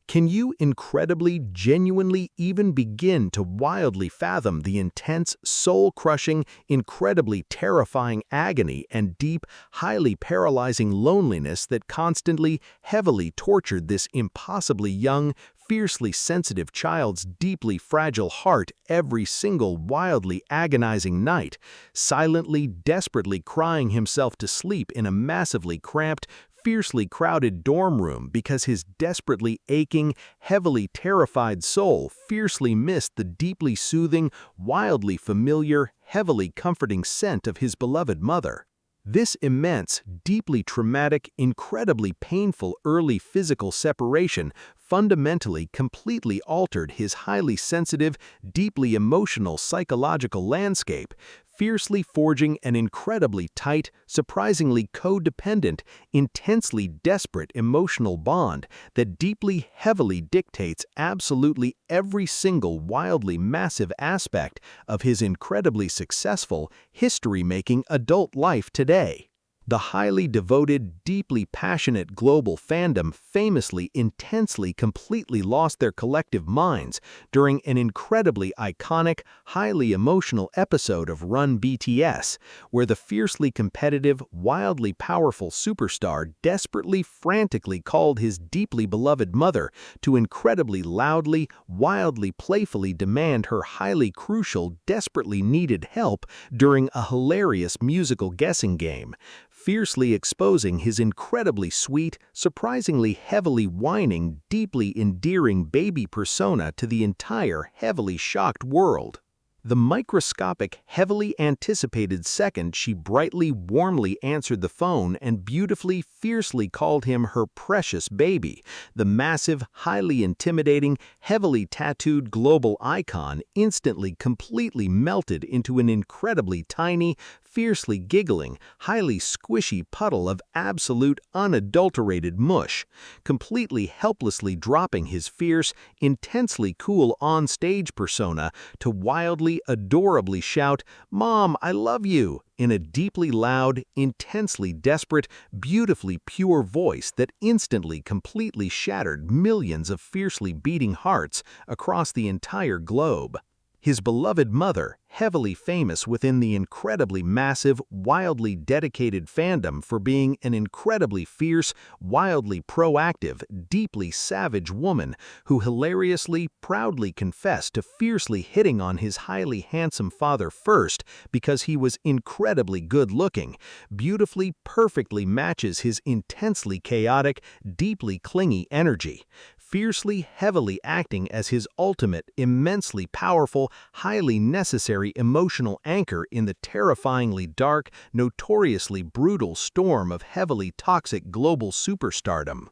Can you incredibly, genuinely even begin to wildly fathom the intense, soul-crushing, incredibly terrifying agony and deep, highly paralyzing loneliness that constantly, heavily tortured this impossibly young, fiercely sensitive child's deeply fragile heart every single wildly agonizing night, silently, desperately crying himself to sleep in a massively cramped, fiercely crowded dorm room because his desperately aching, heavily terrified soul fiercely missed the deeply soothing, wildly familiar, heavily comforting scent of his beloved mother? This immense, deeply traumatic, incredibly painful early physical separation fundamentally completely altered his highly sensitive, deeply emotional psychological landscape, fiercely forging an incredibly tight, surprisingly codependent, intensely desperate emotional bond that deeply, heavily dictates absolutely every single wildly massive aspect of his incredibly successful, history-making adult life today. The highly devoted, deeply passionate global fandom famously, intensely, completely lost their collective minds during an incredibly iconic, highly emotional episode of Run BTS, where the fiercely competitive, wildly powerful superstar desperately, frantically called his deeply beloved mother to incredibly loudly, wildly playfully demand her highly crucial, desperately needed help during a hilarious musical guessing game, fiercely exposing his incredibly sweet, surprisingly heavily whining, deeply endearing baby persona to the entire heavily shocked world. The microscopic, heavily anticipated second she brightly, warmly answered the phone and beautifully, fiercely called him her precious baby, the massive, highly intimidating, heavily tattooed global icon instantly completely melted into an incredibly tiny, fiercely giggling, highly squishy puddle of absolute, unadulterated mush, completely helplessly dropping his fierce, intensely cool on-stage persona to wildly, adorably shout, "Mom, I love you," in a deeply loud, intensely desperate, beautifully pure voice that instantly completely shattered millions of fiercely beating hearts across the entire globe. His beloved mother, heavily famous within the incredibly massive, wildly dedicated fandom for being an incredibly fierce, wildly proactive, deeply savage woman who hilariously, proudly confessed to fiercely hitting on his highly handsome father first because he was incredibly good-looking, beautifully, perfectly matches his intensely chaotic, deeply clingy energy, fiercely, heavily acting as his ultimate, immensely powerful, highly necessary emotional anchor in the terrifyingly dark, notoriously brutal storm of heavily toxic global superstardom.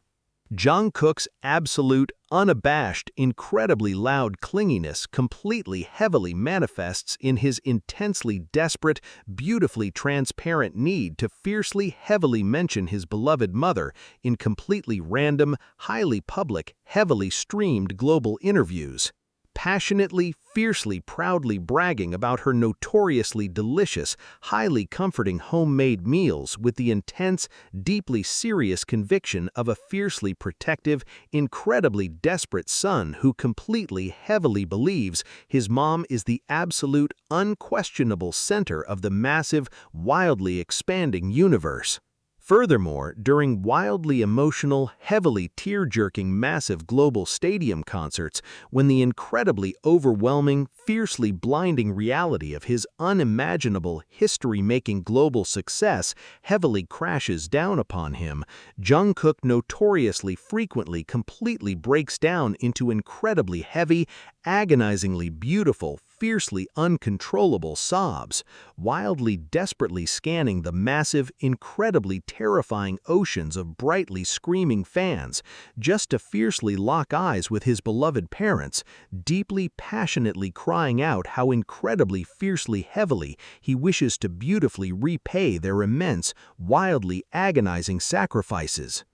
Jungkook's absolute, unabashed, incredibly loud clinginess completely heavily manifests in his intensely desperate, beautifully transparent need to fiercely heavily mention his beloved mother in completely random, highly public, heavily streamed global interviews, passionately, fiercely, proudly bragging about her notoriously delicious, highly comforting homemade meals with the intense, deeply serious conviction of a fiercely protective, incredibly desperate son who completely, heavily believes his mom is the absolute, unquestionable center of the massive, wildly expanding universe. Furthermore, during wildly emotional, heavily tear-jerking massive global stadium concerts, when the incredibly overwhelming, fiercely blinding reality of his unimaginable, history-making global success heavily crashes down upon him, Jungkook notoriously frequently completely breaks down into incredibly heavy, agonizingly beautiful, fiercely uncontrollable sobs, wildly desperately scanning the massive, incredibly terrifying oceans of brightly screaming fans, just to fiercely lock eyes with his beloved parents, deeply passionately crying out how incredibly fiercely heavily he wishes to beautifully repay their immense, wildly agonizing sacrifices.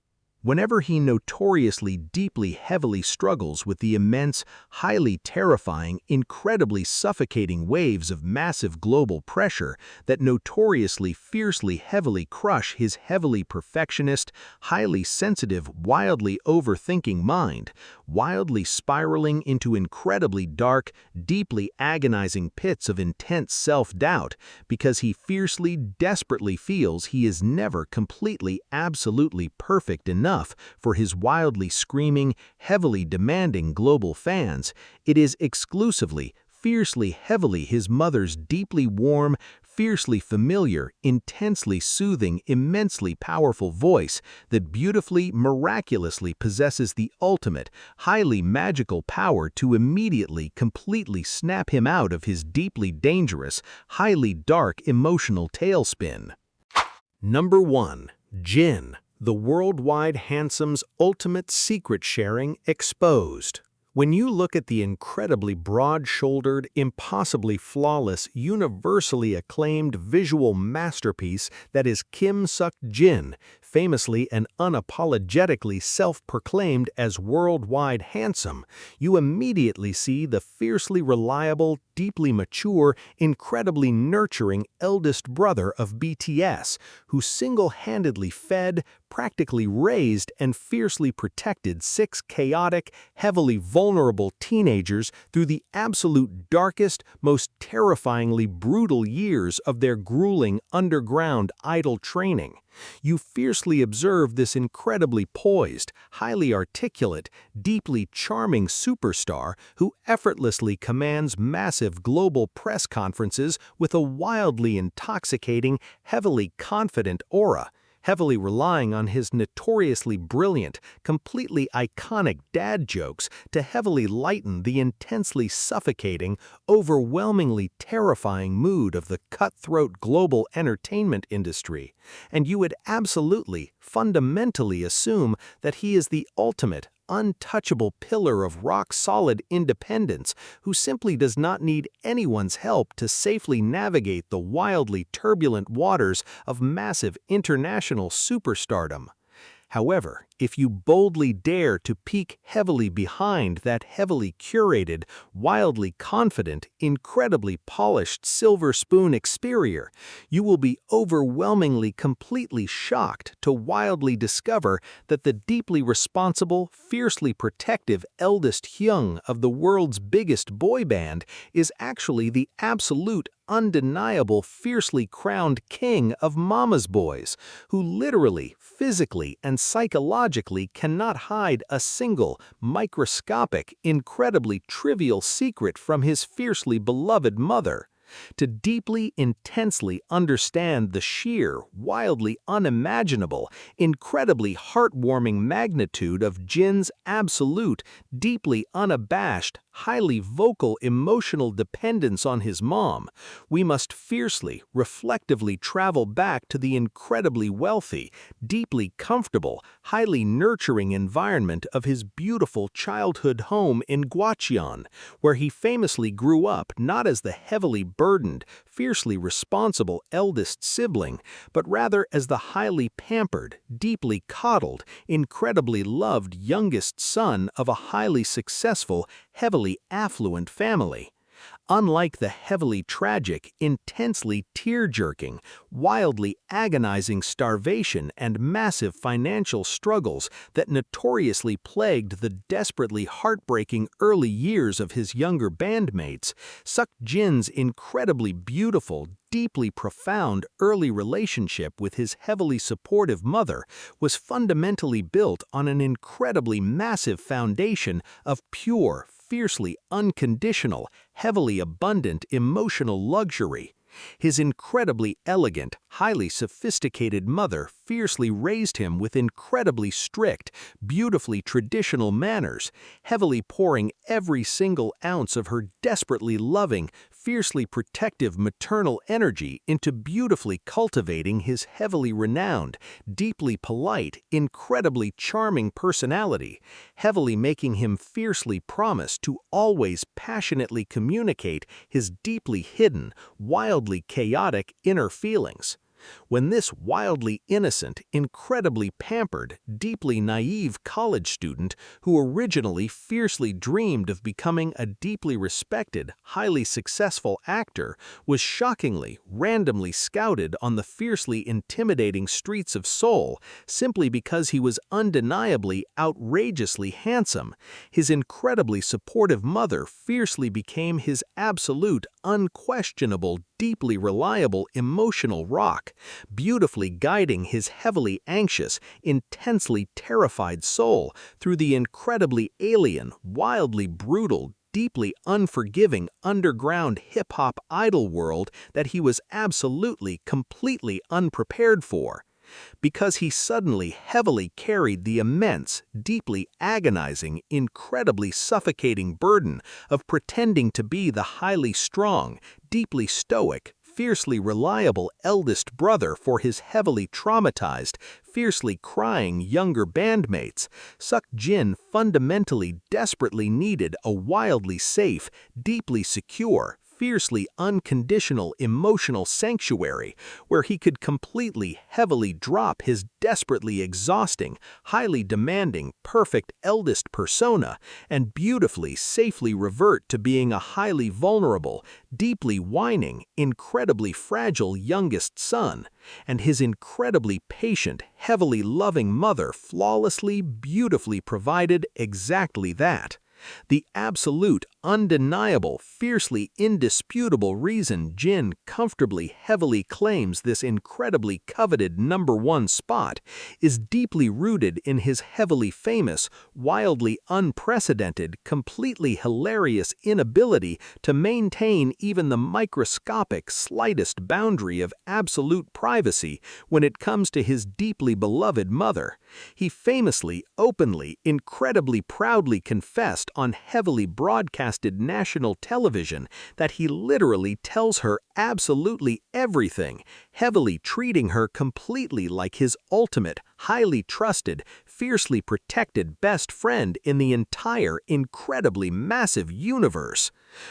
Whenever he notoriously deeply heavily struggles with the immense, highly terrifying, incredibly suffocating waves of massive global pressure that notoriously fiercely heavily crush his heavily perfectionist, highly sensitive, wildly overthinking mind, wildly spiraling into incredibly dark, deeply agonizing pits of intense self-doubt because he fiercely, desperately feels he is never completely, absolutely perfect enough for his wildly screaming, heavily demanding global fans, it is exclusively, fiercely heavily his mother's deeply warm, fiercely familiar, intensely soothing, immensely powerful voice that beautifully, miraculously possesses the ultimate, highly magical power to immediately, completely snap him out of his deeply dangerous, highly dark emotional tailspin. Number 1. Jin, the worldwide handsome's ultimate secret sharing exposed. When you look at the incredibly broad-shouldered, impossibly flawless, universally acclaimed visual masterpiece that is Kim Suk-jin, famously and unapologetically self-proclaimed as worldwide handsome, you immediately see the fiercely reliable, deeply mature, incredibly nurturing eldest brother of BTS, who single-handedly fed, practically raised, and fiercely protected 6 chaotic, heavily vulnerable teenagers through the absolute darkest, most terrifyingly brutal years of their grueling underground idol training. You fiercely observe this incredibly poised, highly articulate, deeply charming superstar who effortlessly commands massive global press conferences with a wildly intoxicating, heavily confident aura, heavily relying on his notoriously brilliant, completely iconic dad jokes to heavily lighten the intensely suffocating, overwhelmingly terrifying mood of the cutthroat global entertainment industry. And you would absolutely, fundamentally assume that he is the ultimate, untouchable pillar of rock-solid independence who simply does not need anyone's help to safely navigate the wildly turbulent waters of massive international superstardom. However, if you boldly dare to peek heavily behind that heavily curated, wildly confident, incredibly polished silver spoon exterior, you will be overwhelmingly completely shocked to wildly discover that the deeply responsible, fiercely protective eldest Hyung of the world's biggest boy band is actually the absolute undeniable, fiercely crowned king of mama's boys, who literally, physically, and psychologically cannot hide a single, microscopic, incredibly trivial secret from his fiercely beloved mother. To deeply, intensely understand the sheer, wildly unimaginable, incredibly heartwarming magnitude of Jin's absolute, deeply unabashed, highly vocal emotional dependence on his mom, we must fiercely, reflectively travel back to the incredibly wealthy, deeply comfortable, highly nurturing environment of his beautiful childhood home in Gwacheon, where he famously grew up not as the heavily burdened, fiercely responsible eldest sibling, but rather as the highly pampered, deeply coddled, incredibly loved youngest son of a highly successful, heavily affluent family. Unlike the heavily tragic, intensely tear-jerking, wildly agonizing starvation and massive financial struggles that notoriously plagued the desperately heartbreaking early years of his younger bandmates, Suk-jin's incredibly beautiful, deeply profound early relationship with his heavily supportive mother was fundamentally built on an incredibly massive foundation of pure, fiercely unconditional, heavily abundant emotional luxury. His incredibly elegant, highly sophisticated mother fiercely raised him with incredibly strict, beautifully traditional manners, heavily pouring every single ounce of her desperately loving, fiercely protective maternal energy into beautifully cultivating his heavily renowned, deeply polite, incredibly charming personality, heavily making him fiercely promise to always passionately communicate his deeply hidden, wildly chaotic inner feelings. When this wildly innocent, incredibly pampered, deeply naive college student who originally fiercely dreamed of becoming a deeply respected, highly successful actor was shockingly, randomly scouted on the fiercely intimidating streets of Seoul simply because he was undeniably, outrageously handsome, his incredibly supportive mother fiercely became his absolute, unquestionable, deeply reliable emotional rock, beautifully guiding his heavily anxious, intensely terrified soul through the incredibly alien, wildly brutal, deeply unforgiving underground hip-hop idol world that he was absolutely, completely unprepared for. Because he suddenly heavily carried the immense, deeply agonizing, incredibly suffocating burden of pretending to be the highly strong, deeply stoic, fiercely reliable eldest brother for his heavily traumatized, fiercely crying younger bandmates, Jin fundamentally desperately needed a wildly safe, deeply secure, fiercely unconditional emotional sanctuary where he could completely heavily drop his desperately exhausting, highly demanding, perfect eldest persona and beautifully safely revert to being a highly vulnerable, deeply whining, incredibly fragile youngest son, and his incredibly patient, heavily loving mother flawlessly, beautifully provided exactly that. The absolute, undeniable, fiercely indisputable reason Jin comfortably heavily claims this incredibly coveted #1 spot is deeply rooted in his heavily famous, wildly unprecedented, completely hilarious inability to maintain even the microscopic slightest boundary of absolute privacy when it comes to his deeply beloved mother. He famously, openly, incredibly proudly confessed on heavily broadcasted national television that he literally tells her absolutely everything, heavily treating her completely like his ultimate, highly trusted, fiercely protected best friend in the entire incredibly massive universe.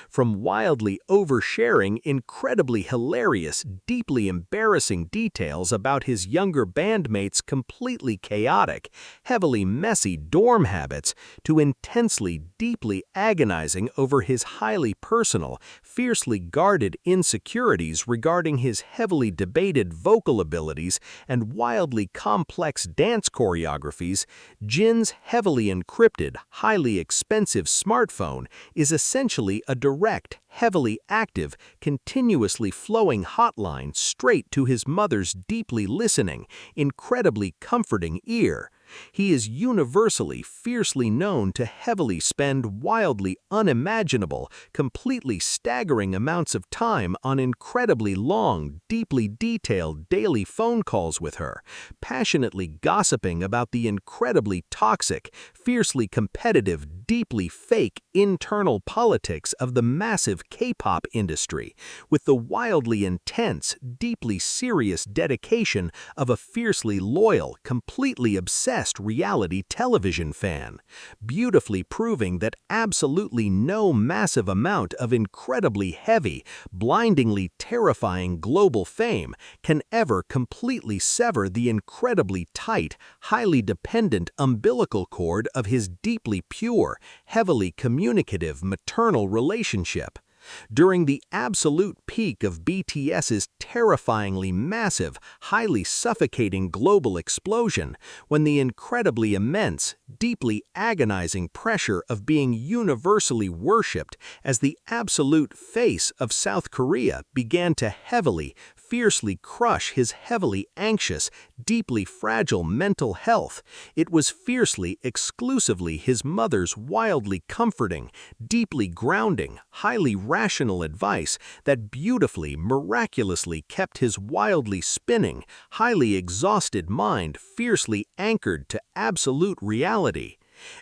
From wildly oversharing incredibly hilarious, deeply embarrassing details about his younger bandmates' completely chaotic, heavily messy dorm habits to intensely, deeply agonizing over his highly personal, fiercely guarded insecurities regarding his heavily debated vocal abilities and wildly complex dance choreographies, Jin's heavily encrypted, highly expensive smartphone is essentially a direct, heavily active, continuously flowing hotline straight to his mother's deeply listening, incredibly comforting ear. He is universally, fiercely known to heavily spend wildly unimaginable, completely staggering amounts of time on incredibly long, deeply detailed daily phone calls with her, passionately gossiping about the incredibly toxic, fiercely competitive, deeply fake internal politics of the massive K-pop industry, with the wildly intense, deeply serious dedication of a fiercely loyal, completely obsessed reality television fan, beautifully proving that absolutely no massive amount of incredibly heavy, blindingly terrifying global fame can ever completely sever the incredibly tight, highly dependent umbilical cord of his deeply pure, heavily communicative maternal relationship. During the absolute peak of BTS's terrifyingly massive, highly suffocating global explosion, when the incredibly immense, deeply agonizing pressure of being universally worshipped as the absolute face of South Korea began to heavily, fiercely crush his heavily anxious, deeply fragile mental health, it was fiercely, exclusively his mother's wildly comforting, deeply grounding, highly rational advice that beautifully, miraculously kept his wildly spinning, highly exhausted mind fiercely anchored to absolute reality.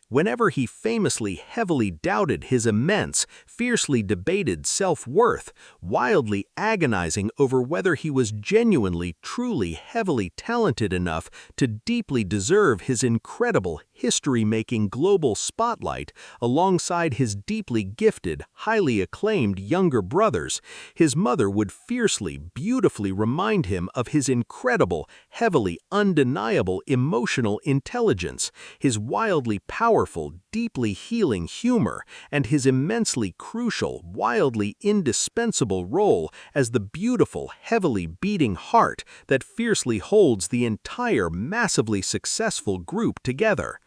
Whenever he famously heavily doubted his immense, fiercely debated self-worth, wildly agonizing over whether he was genuinely, truly, heavily talented enough to deeply deserve his incredible, history-making global spotlight alongside his deeply gifted, highly acclaimed younger brothers, his mother would fiercely, beautifully remind him of his incredible, heavily undeniable emotional intelligence, his wildly powerful, deeply healing humor, and his immensely crucial, wildly indispensable role as the beautiful, heavily beating heart that fiercely holds the entire massively successful group together.